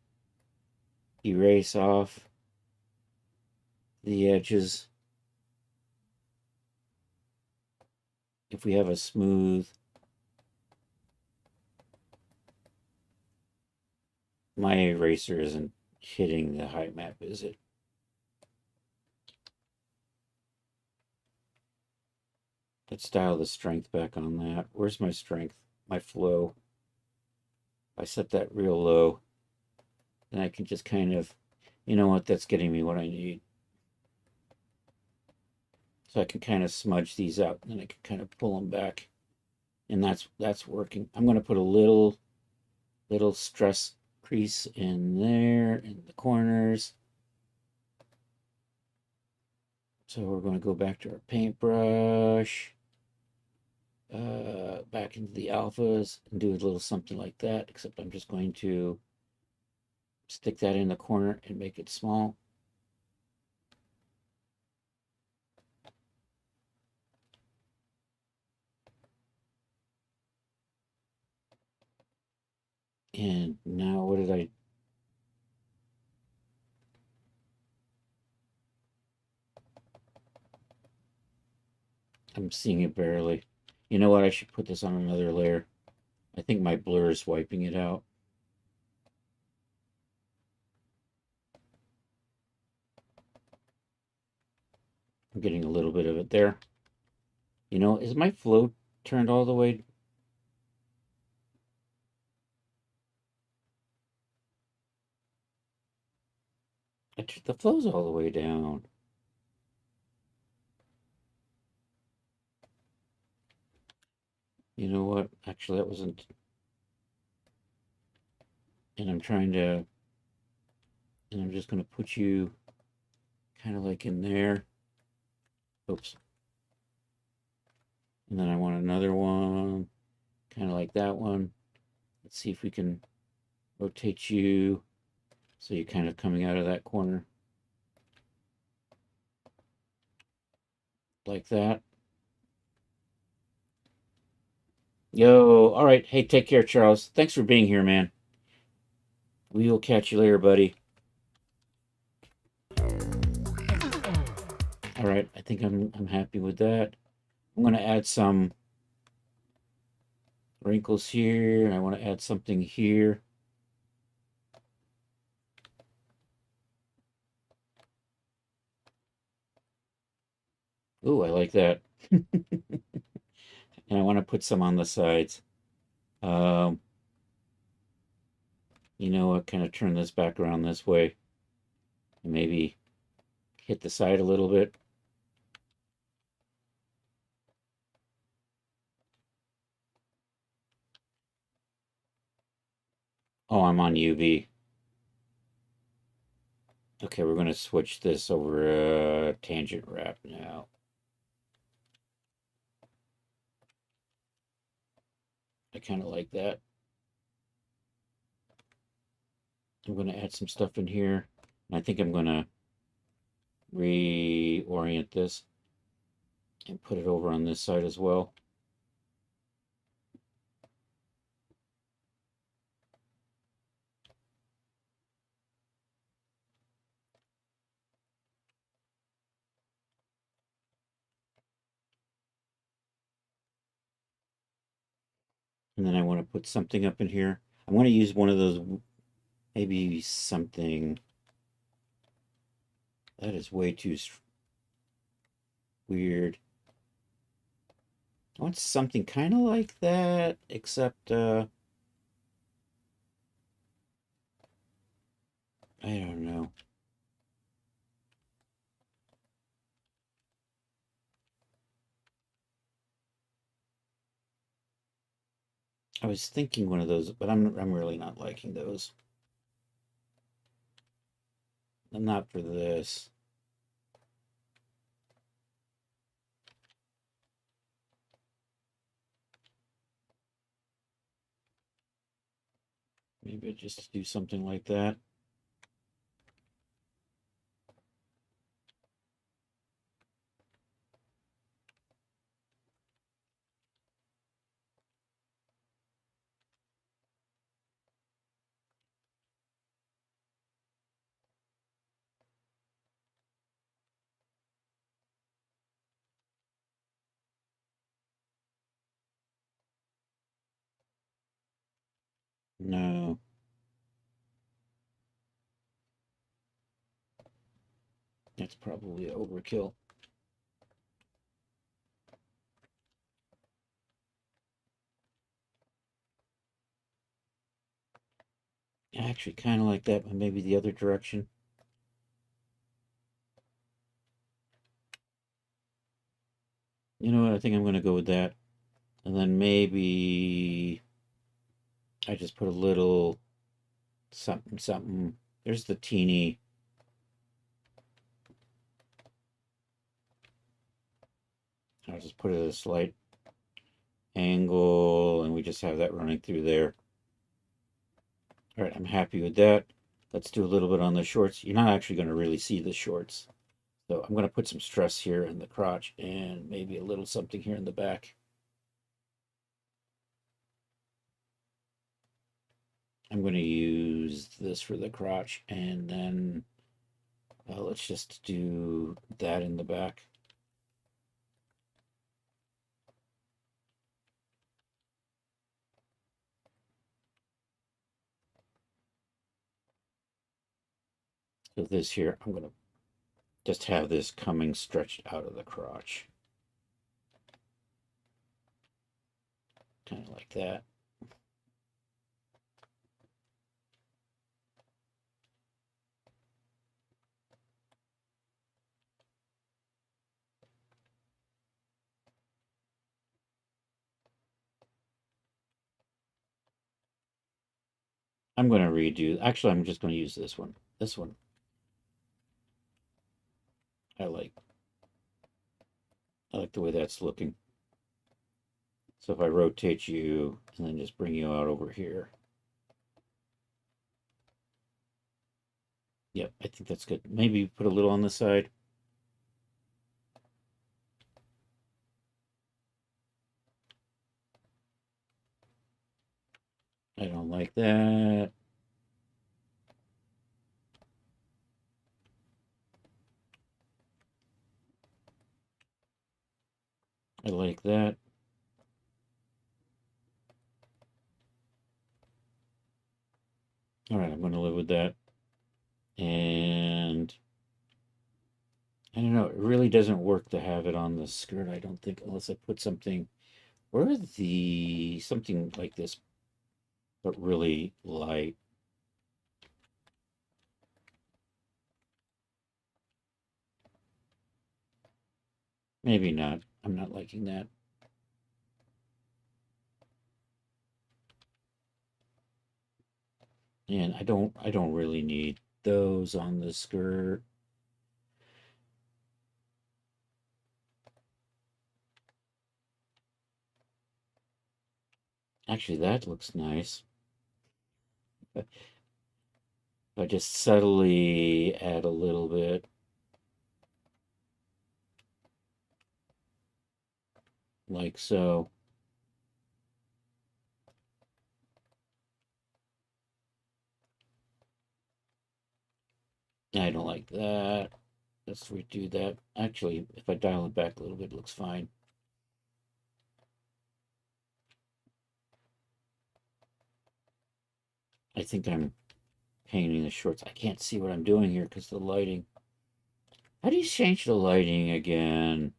erase off the edges if we have a smooth. My eraser isn't hitting the height map, is it? Let's dial the strength back on that. Where's my strength? My flow. I set that real low. Then I can just kind of, you know what, that's getting me what I need. So I can kind of smudge these out, and then I can kind of pull them back. And that's working. I'm going to put a little stress crease in there in the corners. So we're going to go back to our paintbrush, back into the alphas and do a little something like that, except I'm just going to stick that in the corner and make it small. And now what did I'm seeing it barely. You know what? I should put this on another layer. I think my blur is wiping it out. I'm getting a little bit of it there. Is my flow turned all the way? The flow's all the way down. You know what? Actually, that wasn't. And I'm trying to. And I'm just going to put you kind of like in there. Oops. And then I want another one, kind of like that one. Let's see if we can rotate you so you're kind of coming out of that corner. Like that. Yo, all right. Hey, take care, Charles. Thanks for being here, man. We will catch you later, buddy. All right, I think I'm happy with that. I'm going to add some wrinkles here. I want to add something here. Ooh, I like that. And I want to put some on the sides. Um, you know what? Kind of turn this back around this way. And maybe hit the side a little bit. Oh, I'm on UV. Okay, we're going to switch this over tangent wrap now. I kind of like that. I'm going to add some stuff in here. And I think I'm going to reorient this and put it over on this side as well. And then I want to put something up in here. I want to use one of those, maybe something that is way too weird. I want something kind of like that, except, I don't know. I was thinking one of those, but I'm really not liking those. I'm not for this. Maybe I just do something like that. No, that's probably overkill. I actually kind of like that, but maybe the other direction. You know what? I think I'm going to go with that. And then maybe I just put a little something, something. There's the teeny. I'll just put it at a slight angle, and we just have that running through there. All right, I'm happy with that. Let's do a little bit on the shorts. You're not actually going to really see the shorts. So I'm going to put some stress here in the crotch and maybe a little something here in the back. I'm going to use this for the crotch, and then let's just do that in the back. So this here, I'm going to just have this coming stretched out of the crotch. Kind of like that. I'm going to redo. Actually, I'm just going to use this one. This one I like. I like the way that's looking. So if I rotate you and then just bring you out over here. Yep, I think that's good. Maybe put a little on the side. I don't like that. I like that. All right, I'm going to live with that. And I don't know, it really doesn't work to have it on the skirt, I don't think, unless I put something, where the, something like this, but really light. Maybe not. I'm not liking that. And I don't really need those on the skirt. Actually, that looks nice. If I just subtly add a little bit, like so. I don't like that. Let's redo that. Actually, if I dial it back a little bit, it looks fine. I think I'm painting the shorts. I can't see what I'm doing here because the lighting. How do you change the lighting again?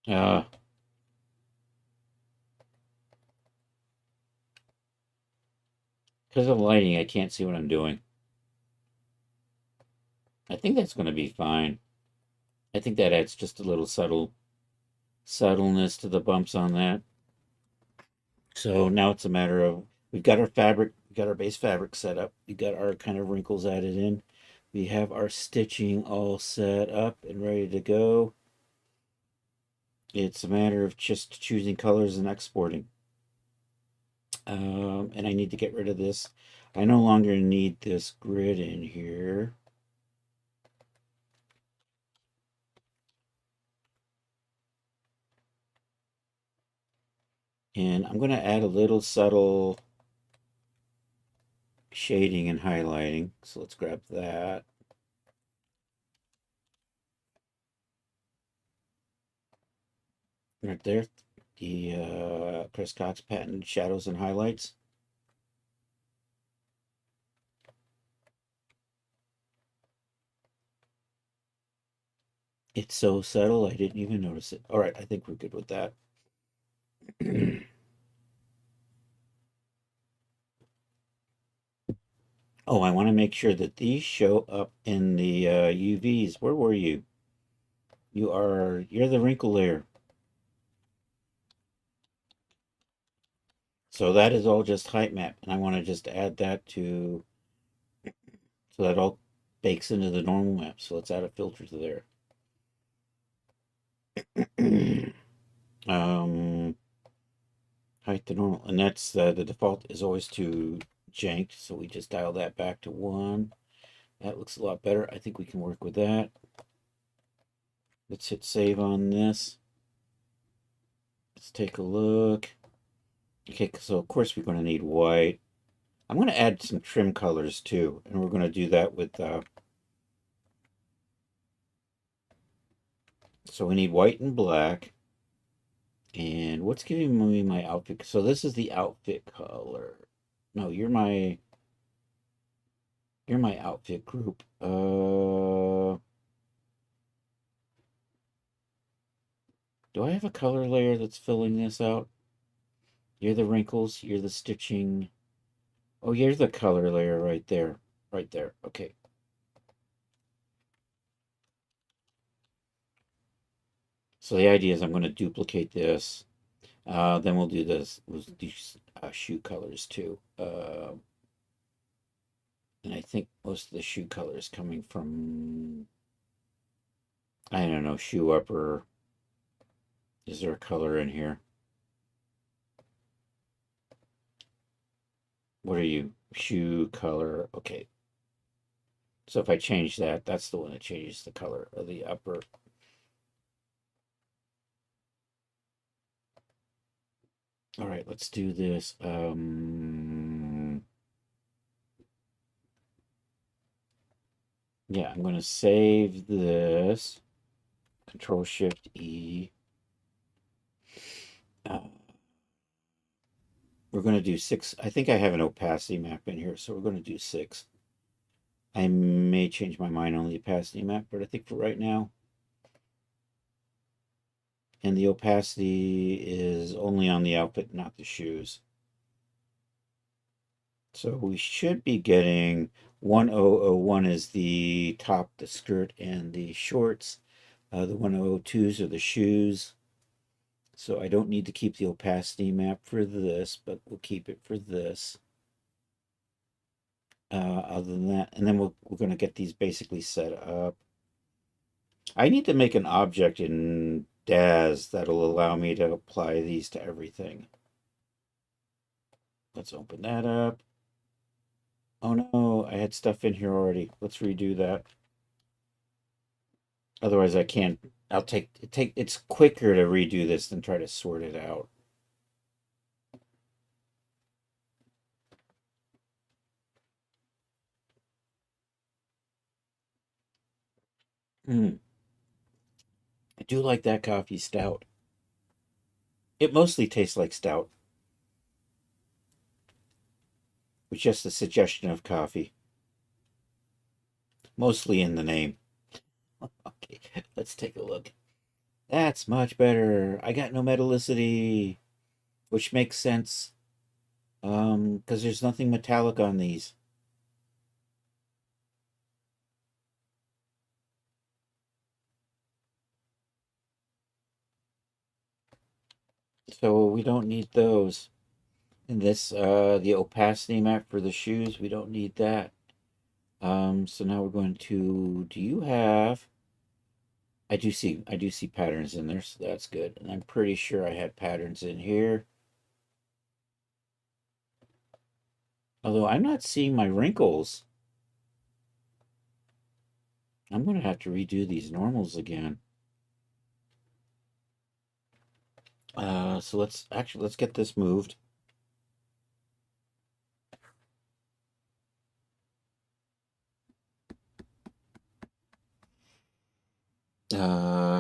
Uh, because of the lighting, I can't see what I'm doing. I think that's going to be fine. I think that adds just a little subtleness to the bumps on that. So now it's a matter of we've got our fabric, we got our base fabric set up, we got our kind of wrinkles added in, we have our stitching all set up and ready to go. It's a matter of just choosing colors and exporting. And I need to get rid of this. I no longer need this grid in here. And I'm going to add a little subtle shading and highlighting. So let's grab that. Right there. The Chris Cox patented shadows and highlights. It's so subtle, I didn't even notice it. All right, I think we're good with that. Oh, I want to make sure that these show up in the UVs. Where were you? You're the wrinkle layer. So that is all just height map. And I want to just add that to, so that all bakes into the normal map. So let's add a filter to there. Height to normal. And that's the default is always to janked. So we just dial that back to 1. That looks a lot better. I think we can work with that. Let's hit save on this. Let's take a look. Okay, so of course we're going to need white. I'm going to add some trim colors too, and we're going to do that with, so we need white and black. And what's giving me my outfit? So this is the outfit color. No, you're my outfit group. Do I have a color layer that's filling this out? You're the wrinkles, you're the stitching. Oh, you're the color layer right there. Right there. Okay. So the idea is I'm going to duplicate this. Then we'll do this. We'll do shoe colors too. And I think most of the shoe color is coming from, I don't know, shoe upper. Is there a color in here? What are you? Shoe color. Okay. So if I change that, that's the one that changes the color of the upper. All right, let's do this. Yeah, I'm going to save this. Control Shift E. We're going to do 6. I think I have an opacity map in here, so we're going to do 6. I may change my mind on the opacity map, but I think for right now. And the opacity is only on the outfit, not the shoes. So we should be getting 1001 is the top, the skirt, and the shorts. The 1002s are the shoes. So I don't need to keep the opacity map for this, but we'll keep it for this. Other than that, and then we're going to get these basically set up. I need to make an object in Daz that'll allow me to apply these to everything. Let's open that up. Oh no, I had stuff in here already. Let's redo that. Otherwise I can't. It's quicker to redo this than try to sort it out. I do like that coffee stout. It mostly tastes like stout. With just a suggestion of coffee. Mostly in the name. Okay, let's take a look. That's much better. I got no metallicity, which makes sense. Because there's nothing metallic on these. So we don't need those. And this, the opacity map for the shoes, we don't need that. So now we're going to, do you have, I do see patterns in there, so that's good. And I'm pretty sure I had patterns in here. Although I'm not seeing my wrinkles. I'm going to have to redo these normals again. So let's get this moved.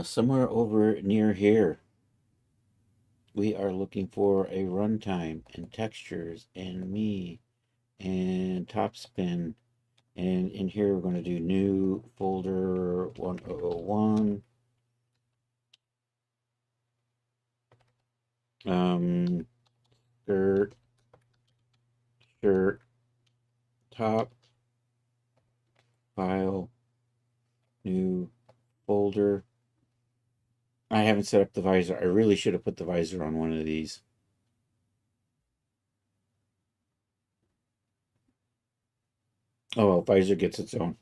Somewhere over near here, we are looking for a runtime and textures and me and top spin. And in here, we're going to do new folder 1001. Skirt, shirt, top, file, new folder. I haven't set up the visor. I really should have put the visor on one of these. Oh, well, visor gets its own.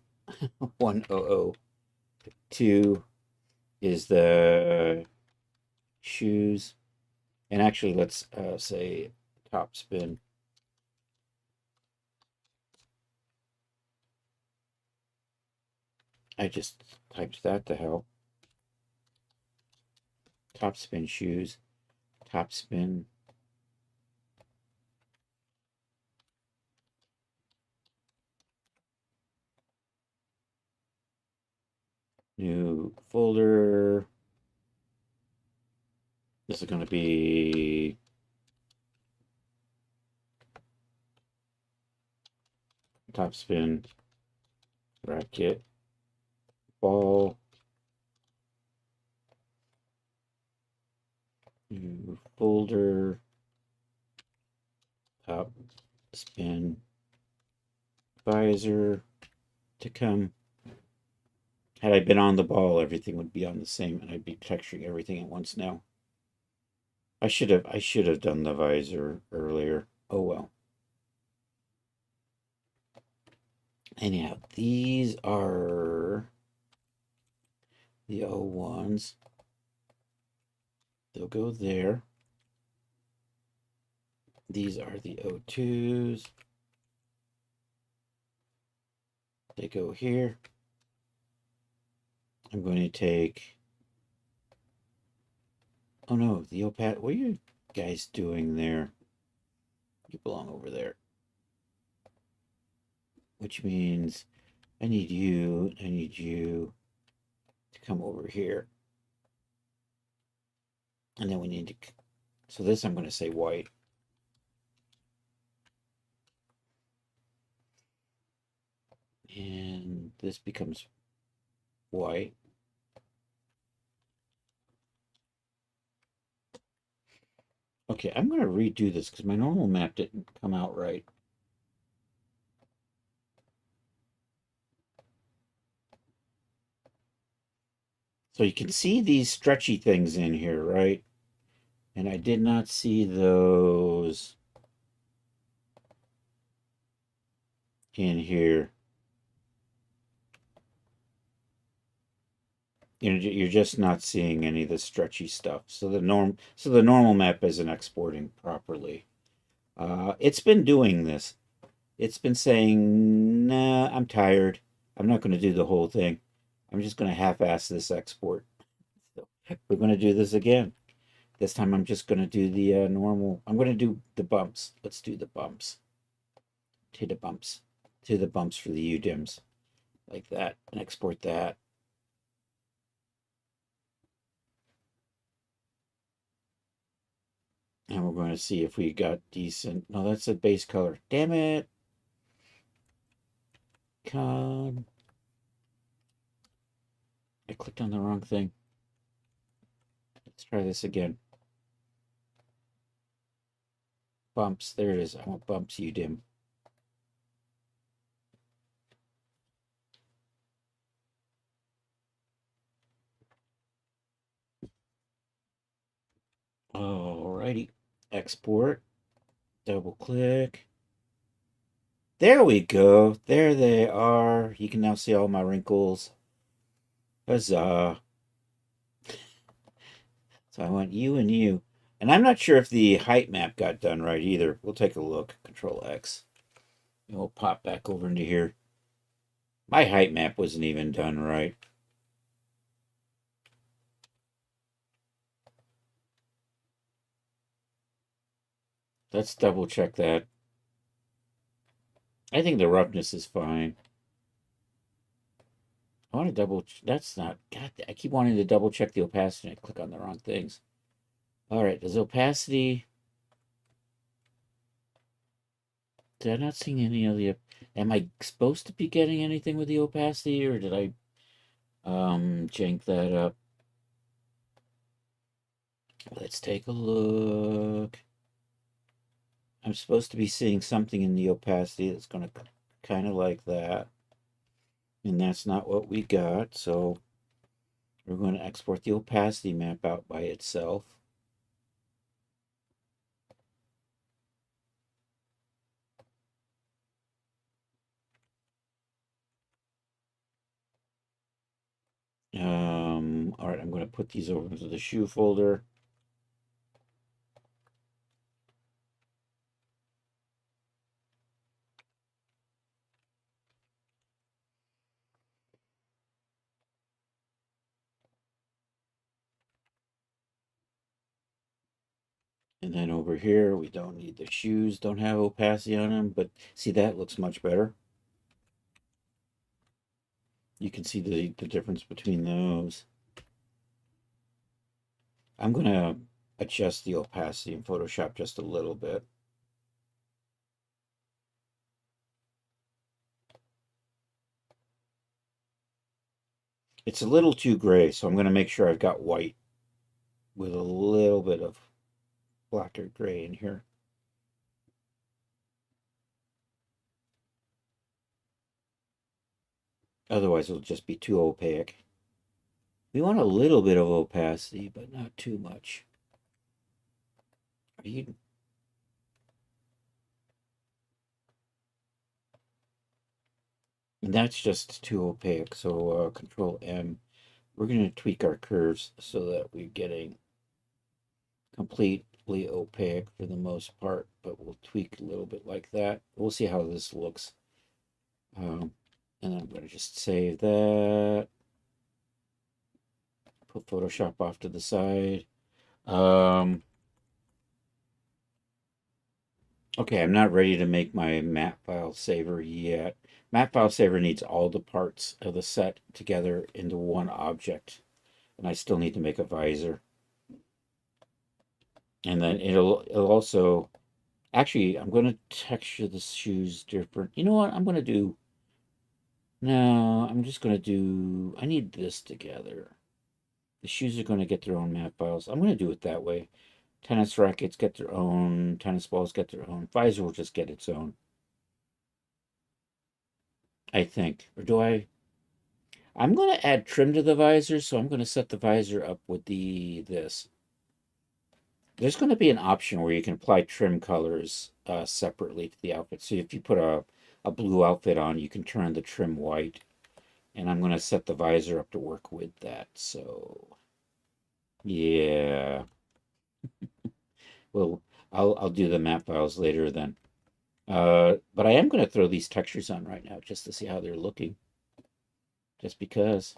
1002 is the shoes. And actually, let's say top spin. I just typed that to help. Top spin shoes. Top spin. New folder. This is going to be top spin racket ball. New folder. Top spin visor to come. Had I been on the ball, everything would be on the same, and I'd be texturing everything at once now. I should have done the visor earlier. Oh well. Anyhow, these are the O1s. They'll go there. These are the O2s. They go here. I'm going to take... Oh no, the opaque. What are you guys doing there? You belong over there. Which means I need you to come over here. And then we need to... So this I'm going to say white. And this becomes white. Okay, I'm going to redo this because my normal map didn't come out right. So you can see these stretchy things in here, right? And I did not see those in here. You're just not seeing any of the stretchy stuff. So the normal map isn't exporting properly. It's been doing this. It's been saying, nah, I'm tired. I'm not going to do the whole thing. I'm just going to half-ass this export. So we're going to do this again. This time I'm just going to do the normal. I'm going to do the bumps. Let's do the bumps. To the bumps. To the bumps for the UDIMs. Like that. And export that. And we're going to see if we got decent. No, that's a base color. Damn it. Come. I clicked on the wrong thing. Let's try this again. Bumps. There it is. I want bumps, UDIM. Alrighty. Export. Double click. There we go. There they are. You can now see all my wrinkles. Huzzah. So I want you and you. And I'm not sure if the height map got done right either. We'll take a look. Control X. And we'll pop back over into here. My height map wasn't even done right. Let's double check that. I think the roughness is fine. I want to double... That's not... God, I keep wanting to double check the opacity and I click on the wrong things. All right, does opacity... Did I not see any of the... Am I supposed to be getting anything with the opacity, or did I jank that up? Let's take a look. I'm supposed to be seeing something in the opacity that's going to kind of like that. And that's not what we got, so we're going to export the opacity map out by itself. All right, I'm going to put these over into the shoe folder. And then over here, we don't need the shoes, don't have opacity on them, but see, that looks much better. You can see the difference between those. I'm going to adjust the opacity in Photoshop just a little bit. It's a little too gray, so I'm going to make sure I've got white with a little bit of black or gray in here. Otherwise, it'll just be too opaque. We want a little bit of opacity, but not too much. You, and that's just too opaque. So Control M. We're going to tweak our curves so that we're getting completely opaque for the most part, but we'll tweak a little bit like that. We'll see how this looks. And then I'm going to just save that. Put Photoshop off to the side. Okay, I'm not ready to make my map file saver yet. Map file saver needs all the parts of the set together into one object. And I still need to make a visor. And then it'll also, actually, I'm going to texture the shoes different. You know what? No, I'm just going to do, I need this together. The shoes are going to get their own map files. I'm going to do it that way. Tennis rackets get their own. Tennis balls get their own. Visor will just get its own. I think. Or do I? I'm going to add trim to the visor, so I'm going to set the visor up with this. There's going to be an option where you can apply trim colors separately to the outfit. So if you put a blue outfit on, you can turn the trim white. And I'm going to set the visor up to work with that. So, yeah. Well, I'll do the map files later then. But I am going to throw these textures on right now just to see how they're looking. Just because.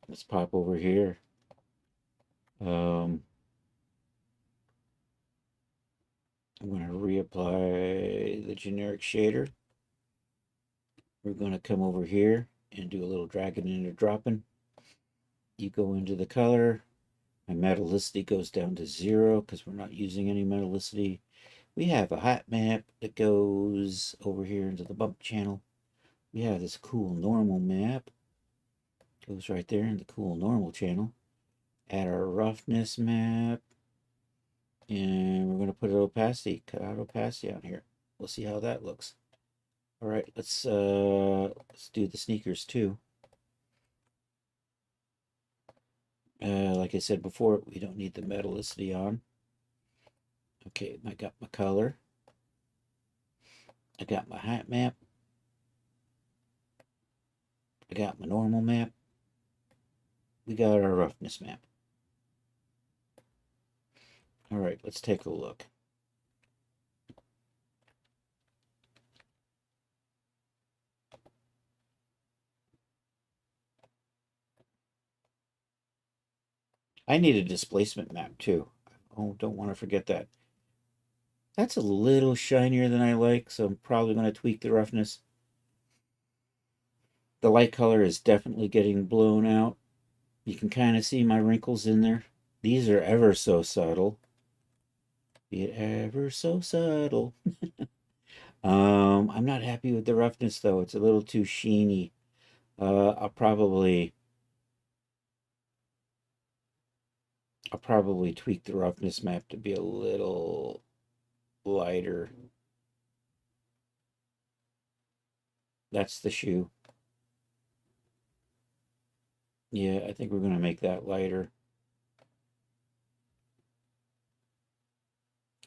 Let's pop over here. I'm going to reapply the generic shader. We're going to come over here and do a little dragging and dropping. You go into the color. My metallicity goes down to 0 because we're not using any metallicity. We have a hot map that goes over here into the bump channel. We have this cool normal map. Goes right there in the cool normal channel. Add our roughness map. And we're going to put an opacity, cut out opacity on here. We'll see how that looks. All right, let's do the sneakers too. Like I said before, we don't need the metallicity on. Okay, I got my color. I got my height map. I got my normal map. We got our roughness map. All right, let's take a look. I need a displacement map too. Oh, don't want to forget that. That's a little shinier than I like, so I'm probably going to tweak the roughness. The light color is definitely getting blown out. You can kind of see my wrinkles in there. These are ever so subtle. Be it ever so subtle. I'm not happy with the roughness though. It's a little too sheeny. I'll probably tweak the roughness map to be a little lighter. That's the shoe. Yeah, I think we're going to make that lighter.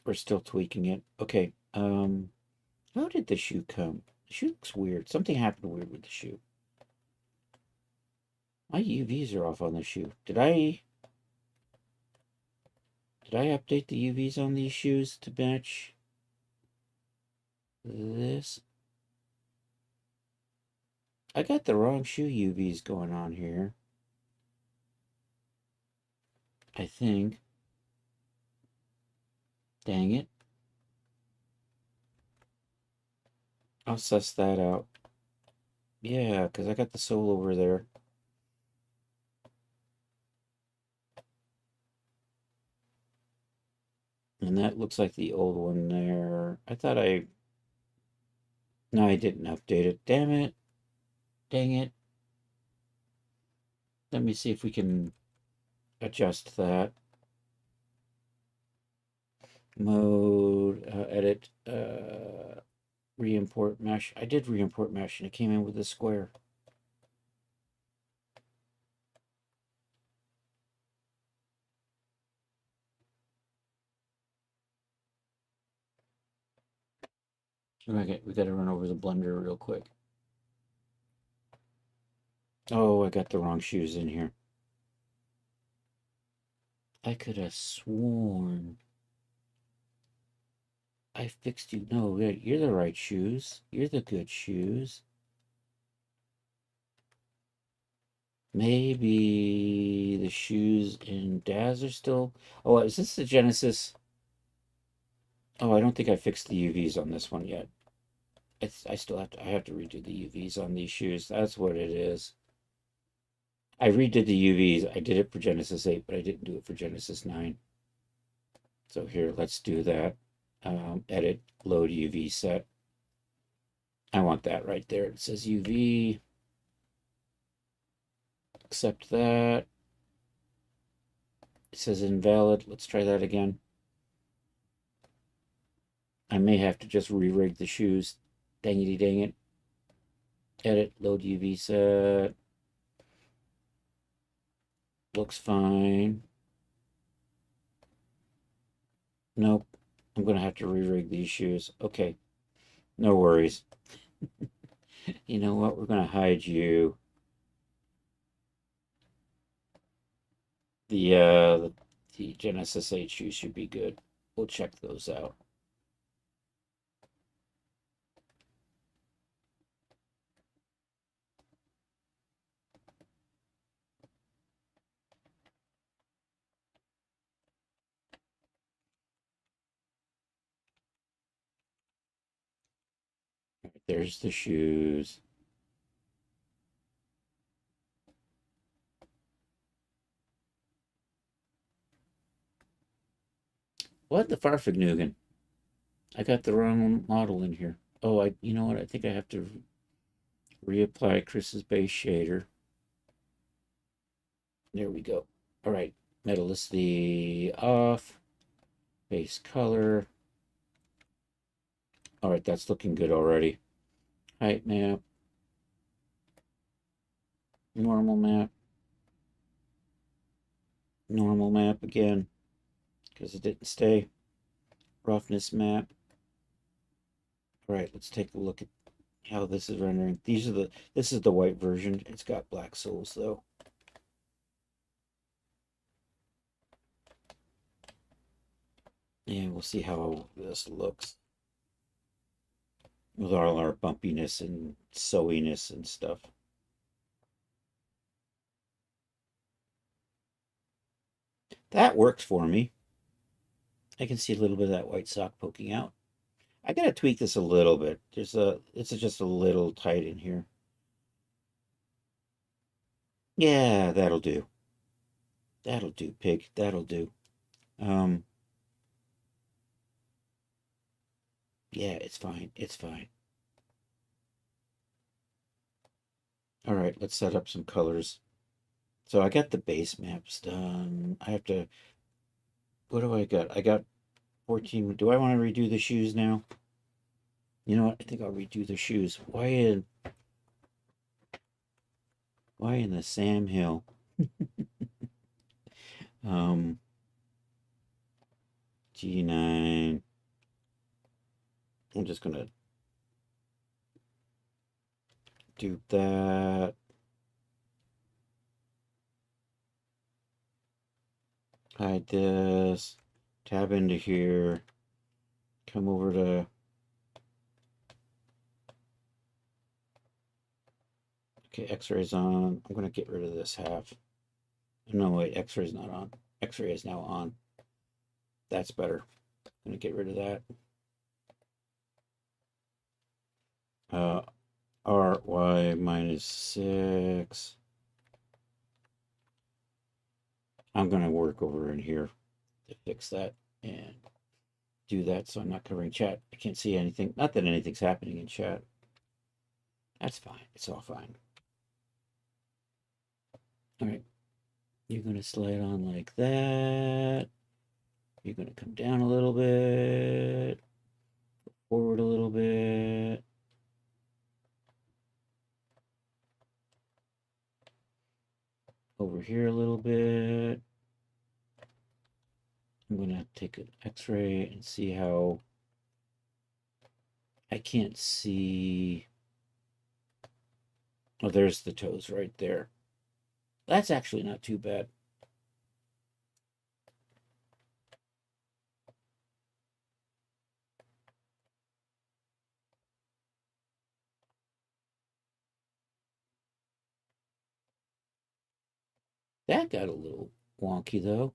We're still tweaking it. Okay. How did the shoe come? The shoe looks weird. Something happened weird with the shoe. My UVs are off on the shoe. Did I update the UVs on these shoes to match this? I got the wrong shoe UVs going on here. I think. Dang it. I'll suss that out. Yeah, because I got the sole over there. And that looks like the old one there. No, I didn't update it. Damn it. Dang it. Let me see if we can adjust that. Mode, edit, re-import mesh. I did re-import mesh and it came in with a square. We got to run over the blender real quick. Oh, I got the wrong shoes in here. I could have sworn I fixed you. No, you're the right shoes. You're the good shoes. Maybe the shoes in Daz are still. Oh, is this the Genesis? Oh, I don't think I fixed the UVs on this one yet. I still have to. I have to redo the UVs on these shoes. That's what it is. I redid the UVs. I did it for Genesis 8, but I didn't do it for Genesis 9. So here, let's do that. Edit, load UV set. I want that right there. It says UV. Accept that. It says invalid. Let's try that again. I may have to just re-rig the shoes. Dangity dang it. Edit, load UV set. Looks fine. Nope. I'm going to have to re-rig these shoes. Okay. No worries. You know what? We're going to hide you. The Genesis 8 shoes should be good. We'll check those out. There's the shoes. What the Farfignugan? I got the wrong model in here. Oh, you know what? I think I have to reapply Chris's base shader. There we go. All right, metallicity off, base color. All right, that's looking good already. Height map, normal map again, because it didn't stay. Roughness map. All right, let's take a look at how this is rendering. This is the white version. It's got black soles though. And we'll see how this looks with all our bumpiness and sewiness and stuff. That works for me. I can see a little bit of that white sock poking out. I gotta tweak this a little bit. It's just a little tight in here. Yeah, that'll do. That'll do, pig. That'll do. Um, yeah, it's fine. It's fine. All right, let's set up some colors. So I got the base maps done. I have to, what do I got? I got 14. Do I want to redo the shoes now? You know what? I think I'll redo the shoes. Why in the Sam Hill? Um, G9. I'm just gonna do that. Hide this. Tab into here. Come over to. Okay, X-ray's on. I'm gonna get rid of this half. No, wait, X-ray's not on. X-ray is now on. That's better. I'm gonna get rid of that. RY -6. I'm gonna work over in here to fix that and do that so I'm not covering chat. I can't see anything. Not that anything's happening in chat. That's fine. It's all fine. All right. You're gonna slide on like that. You're gonna come down a little bit. Forward a little bit. Over here a little bit. I'm going to take an x-ray and see how... I can't see... Oh, there's the toes right there. That's actually not too bad. That got a little wonky, though.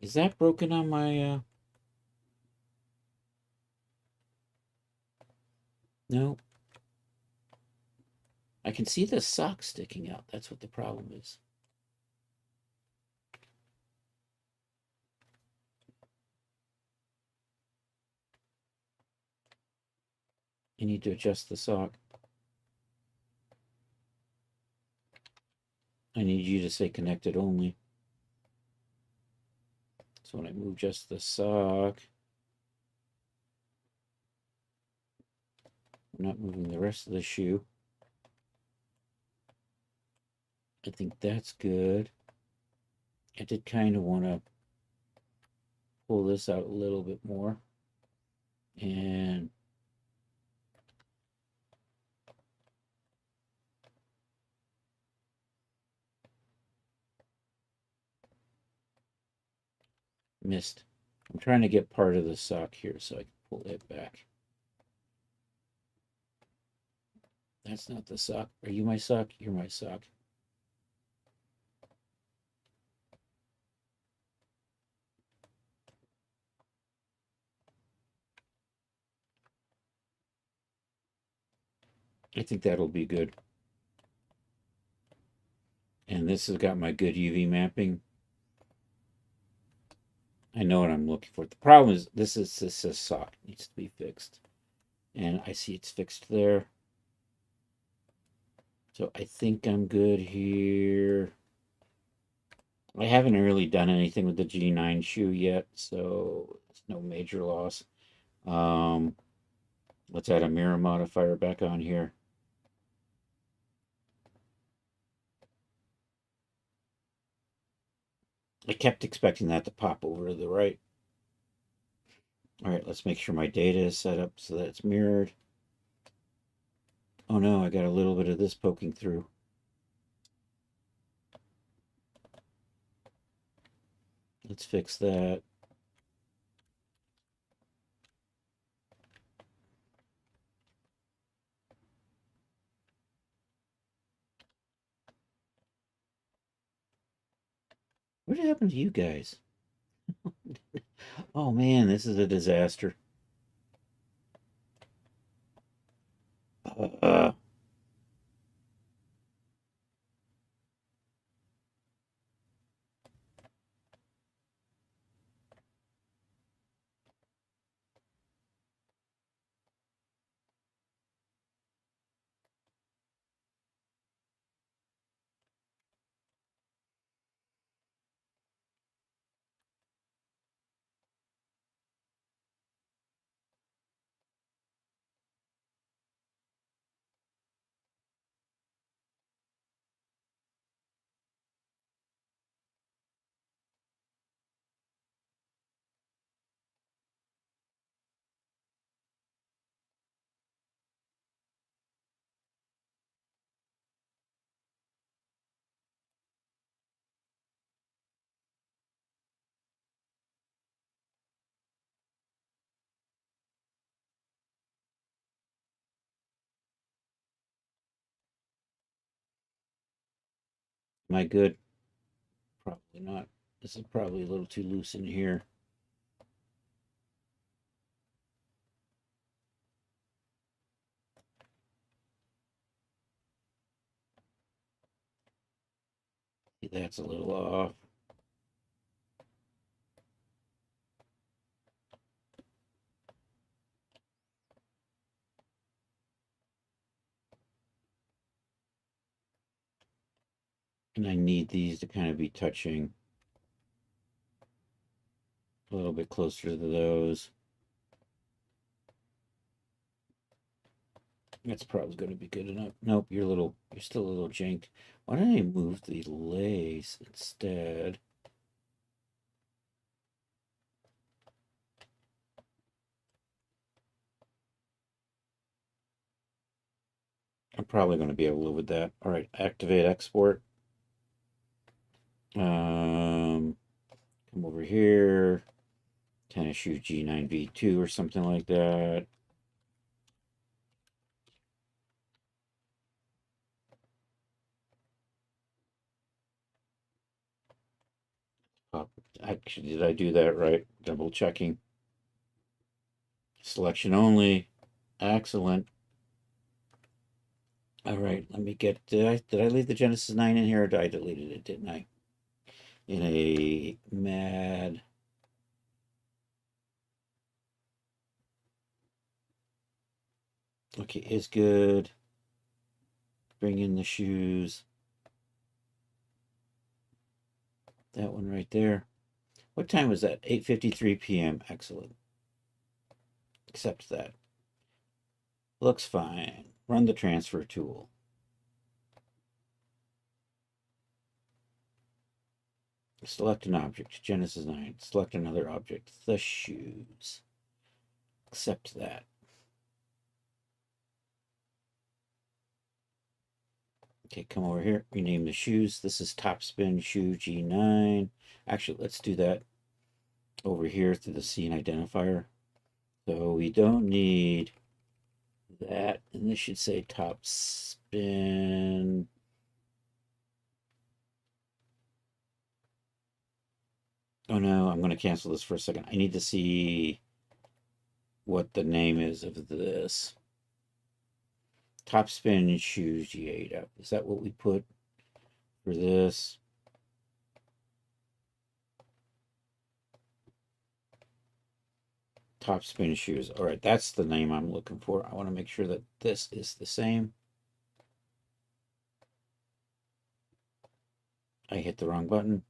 Is that broken on my... No. I can see the sock sticking out. That's what the problem is. You need to adjust the sock. I need you to say connected only. So when I move just the sock, I'm not moving the rest of the shoe. I think that's good. I did kind of want to pull this out a little bit more. And missed. I'm trying to get part of the sock here so I can pull it back. That's not the sock. Are you my sock? You're my sock. I think that'll be good. And this has got my good UV mapping. I know what I'm looking for. The problem is this sock needs to be fixed. And I see it's fixed there. So I think I'm good here. I haven't really done anything with the G9 shoe yet, so it's no major loss. Let's add a mirror modifier back on here. I kept expecting that to pop over to the right. All right, let's make sure my data is set up so that it's mirrored. Oh no, I got a little bit of this poking through. Let's fix that. What happened to you guys? Oh man, this is a disaster. Uh, am I good? Probably not. This is probably a little too loose in here. That's a little off. And I need these to kind of be touching. A little bit closer to those. That's probably going to be good enough. Nope, you're still a little janked. Why don't I move the lace instead? I'm probably going to be able to live with that. All right, activate export. Come over here. Tennis shoe G9V2 or something like that. Actually, did I do that right? Double checking. Selection only. Excellent. All right, let me get. Did I leave the Genesis 9 in here, or did I deleted it? Didn't I? In a mad. Okay, is good. Bring in the shoes. That one right there. What time was that? 8:53 p.m. Excellent. Accept that. Looks fine. Run the transfer tool. Select an object. Genesis 9. Select another object. The shoes. Accept that. Okay, come over here. Rename the shoes. This is Topspin Shoe G9. Actually, let's do that over here through the scene identifier. So we don't need that. And this should say Topspin. Oh no, I'm going to cancel this for a second. I need to see what the name is of this. Topspin Shoes G8 up. Is that what we put for this? Topspin Shoes. All right, that's the name I'm looking for. I want to make sure that this is the same. I hit the wrong button.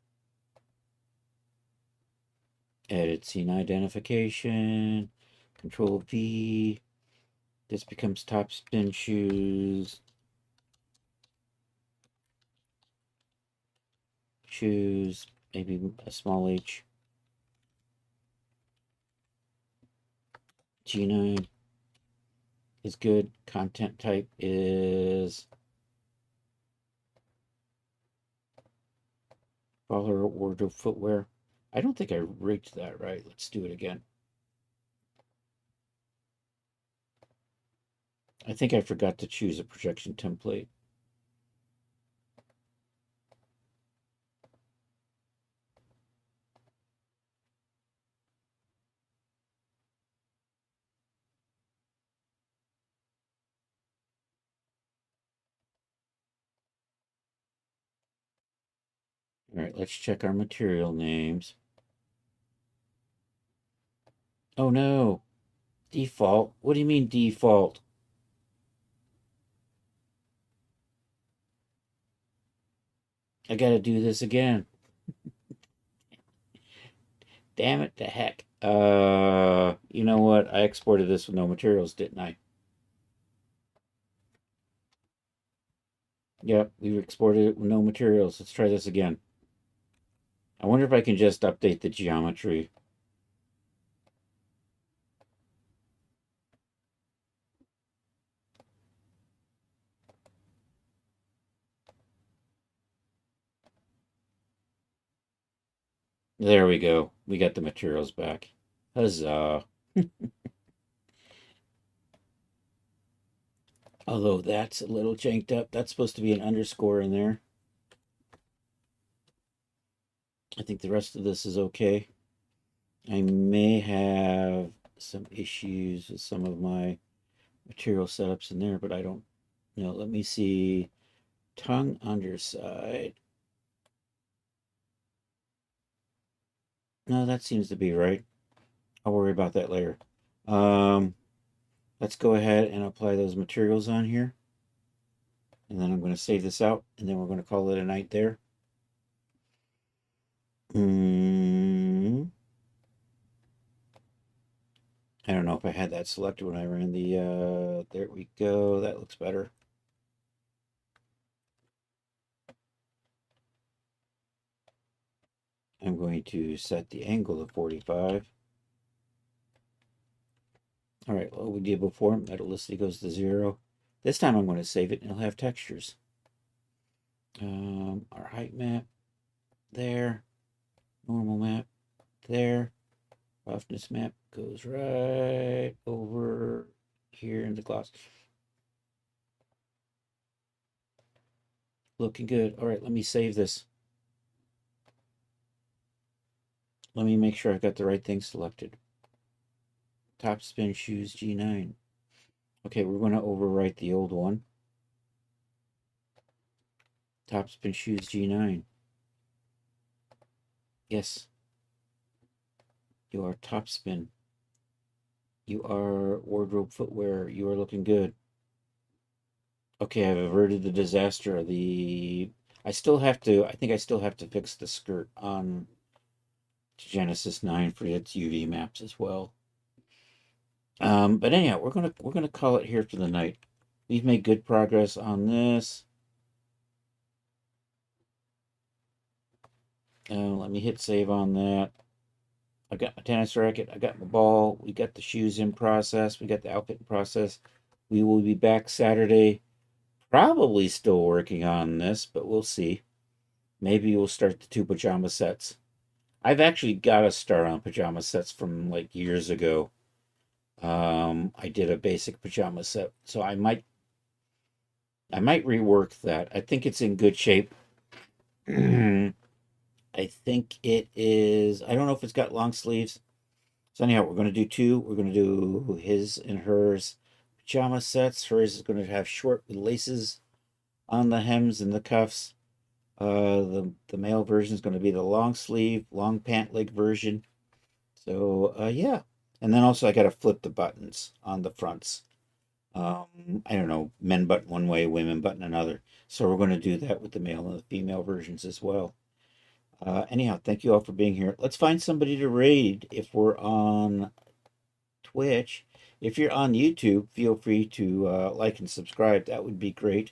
Edit scene identification. Control V. This becomes Topspin Shoes. Shoes. Maybe a small h. G9 is good. Content type is follower wardrobe footwear. I don't think I rigged that right. Let's do it again. I think I forgot to choose a projection template. All right, let's check our material names. Oh no, default. What do you mean default? I gotta do this again. Damn it to heck. You know what? I exported this with no materials, didn't I? Yep, we exported it with no materials. Let's try this again. I wonder if I can just update the geometry. There we go. We got the materials back. Huzzah. Although that's a little janked up. That's supposed to be an underscore in there. I think the rest of this is okay. I may have some issues with some of my material setups in there, but I don't know. Let me see. Tongue underside. No, that seems to be right. I'll worry about that later. Let's go ahead and apply those materials on here. And then I'm going to save this out, and then we're going to call it a night there. I don't know if I had that selected when I ran the, there we go. That looks better. I'm going to set the angle to 45. All right, well, we did before. Metallicity goes to 0. This time I'm going to save it and it'll have textures. Our height map there. Normal map there. Roughness map goes right over here in the gloss. Looking good. All right, let me save this. Let me make sure I've got the right thing selected. Top spin shoes G9. Okay, we're going to overwrite the old one. Top spin shoes G9. Yes. You are top spin. You are wardrobe footwear. You are looking good. Okay, I've averted the disaster. I think I still have to fix the skirt on Genesis 9 for its UV maps as well. But anyhow, we're gonna call it here for the night. We've made good progress on this. Let me hit save on that. I got my tennis racket. I got my ball. We got the shoes in process. We got the outfit in process. We will be back Saturday. Probably still working on this, but we'll see. Maybe we'll start the 2 pajama sets. I've actually got a start on pajama sets from like years ago. I did a basic pajama set, so I might rework that. I think it's in good shape. I think it is. I don't know if it's got long sleeves. So anyhow, we're going to do 2. We're going to do his and hers pajama sets. Hers is going to have short with laces on the hems and the cuffs. The male version is going to be the long sleeve, long pant leg version. So yeah, and then also I got to flip the buttons on the fronts. I don't know, men button one way, women button another. So we're going to do that with the male and the female versions as well. Anyhow, thank you all for being here. Let's find somebody to raid if we're on Twitch. If you're on YouTube, feel free to like and subscribe. That would be great.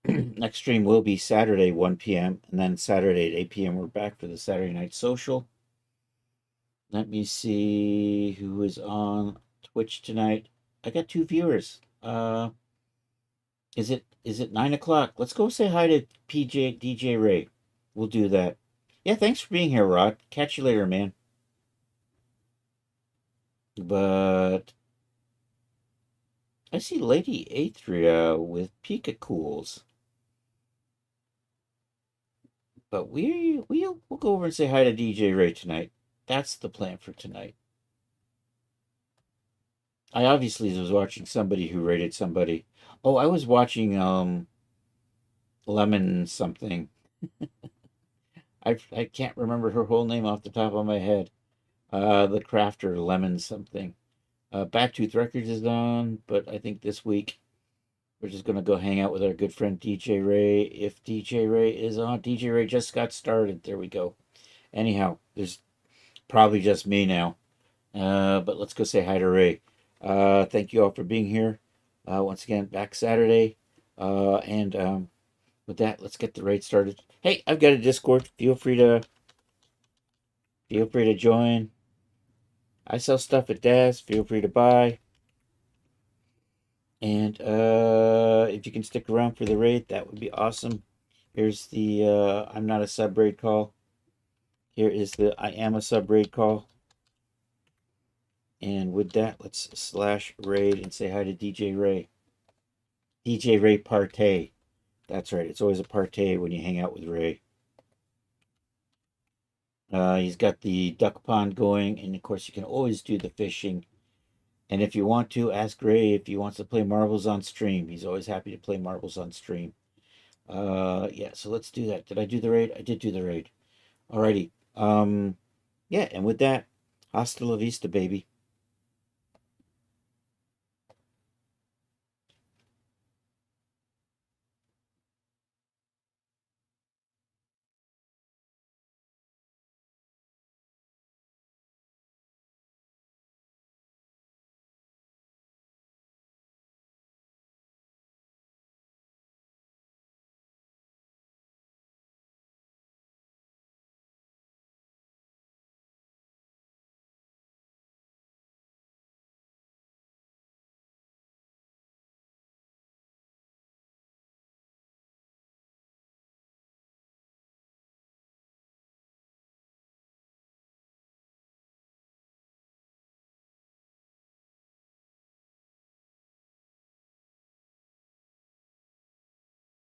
Next stream will be Saturday, 1 p.m. And then Saturday at 8 p.m. we're back for the Saturday Night Social. Let me see who is on Twitch tonight. I got 2 viewers. Is it 9 o'clock? Let's go say hi to DJ Ray. We'll do that. Yeah, thanks for being here, Rod. Catch you later, man. But I see Lady Athria with Pika Cools. But we'll go over and say hi to DJ Ray tonight. That's the plan for tonight. I obviously was watching somebody who rated somebody. Oh, I was watching Lemon something. I can't remember her whole name off the top of my head. The crafter Lemon something. Backtooth Records is on, but I think this week we're just gonna go hang out with our good friend DJ Ray. If DJ Ray is on, DJ Ray just got started. There we go. Anyhow, there's probably just me now. But let's go say hi to Ray. Thank you all for being here. Once again, back Saturday. And with that, let's get the raid started. Hey, I've got a Discord. Feel free to join. I sell stuff at Daz. Feel free to buy. And if you can stick around for the raid, that would be awesome. Here's the I'm not a sub raid call. Here is the I am a sub raid call. And with that, let's /raid and say hi to DJ Ray. DJ Ray Partay. That's right. It's always a partay when you hang out with Ray. He's got the duck pond going, and of course you can always do the fishing. And if you want to, ask Ray if he wants to play marbles on stream. He's always happy to play marbles on stream. Yeah, so let's do that. Did I do the raid? I did do the raid. Alrighty. Yeah, and with that, hasta la vista, baby.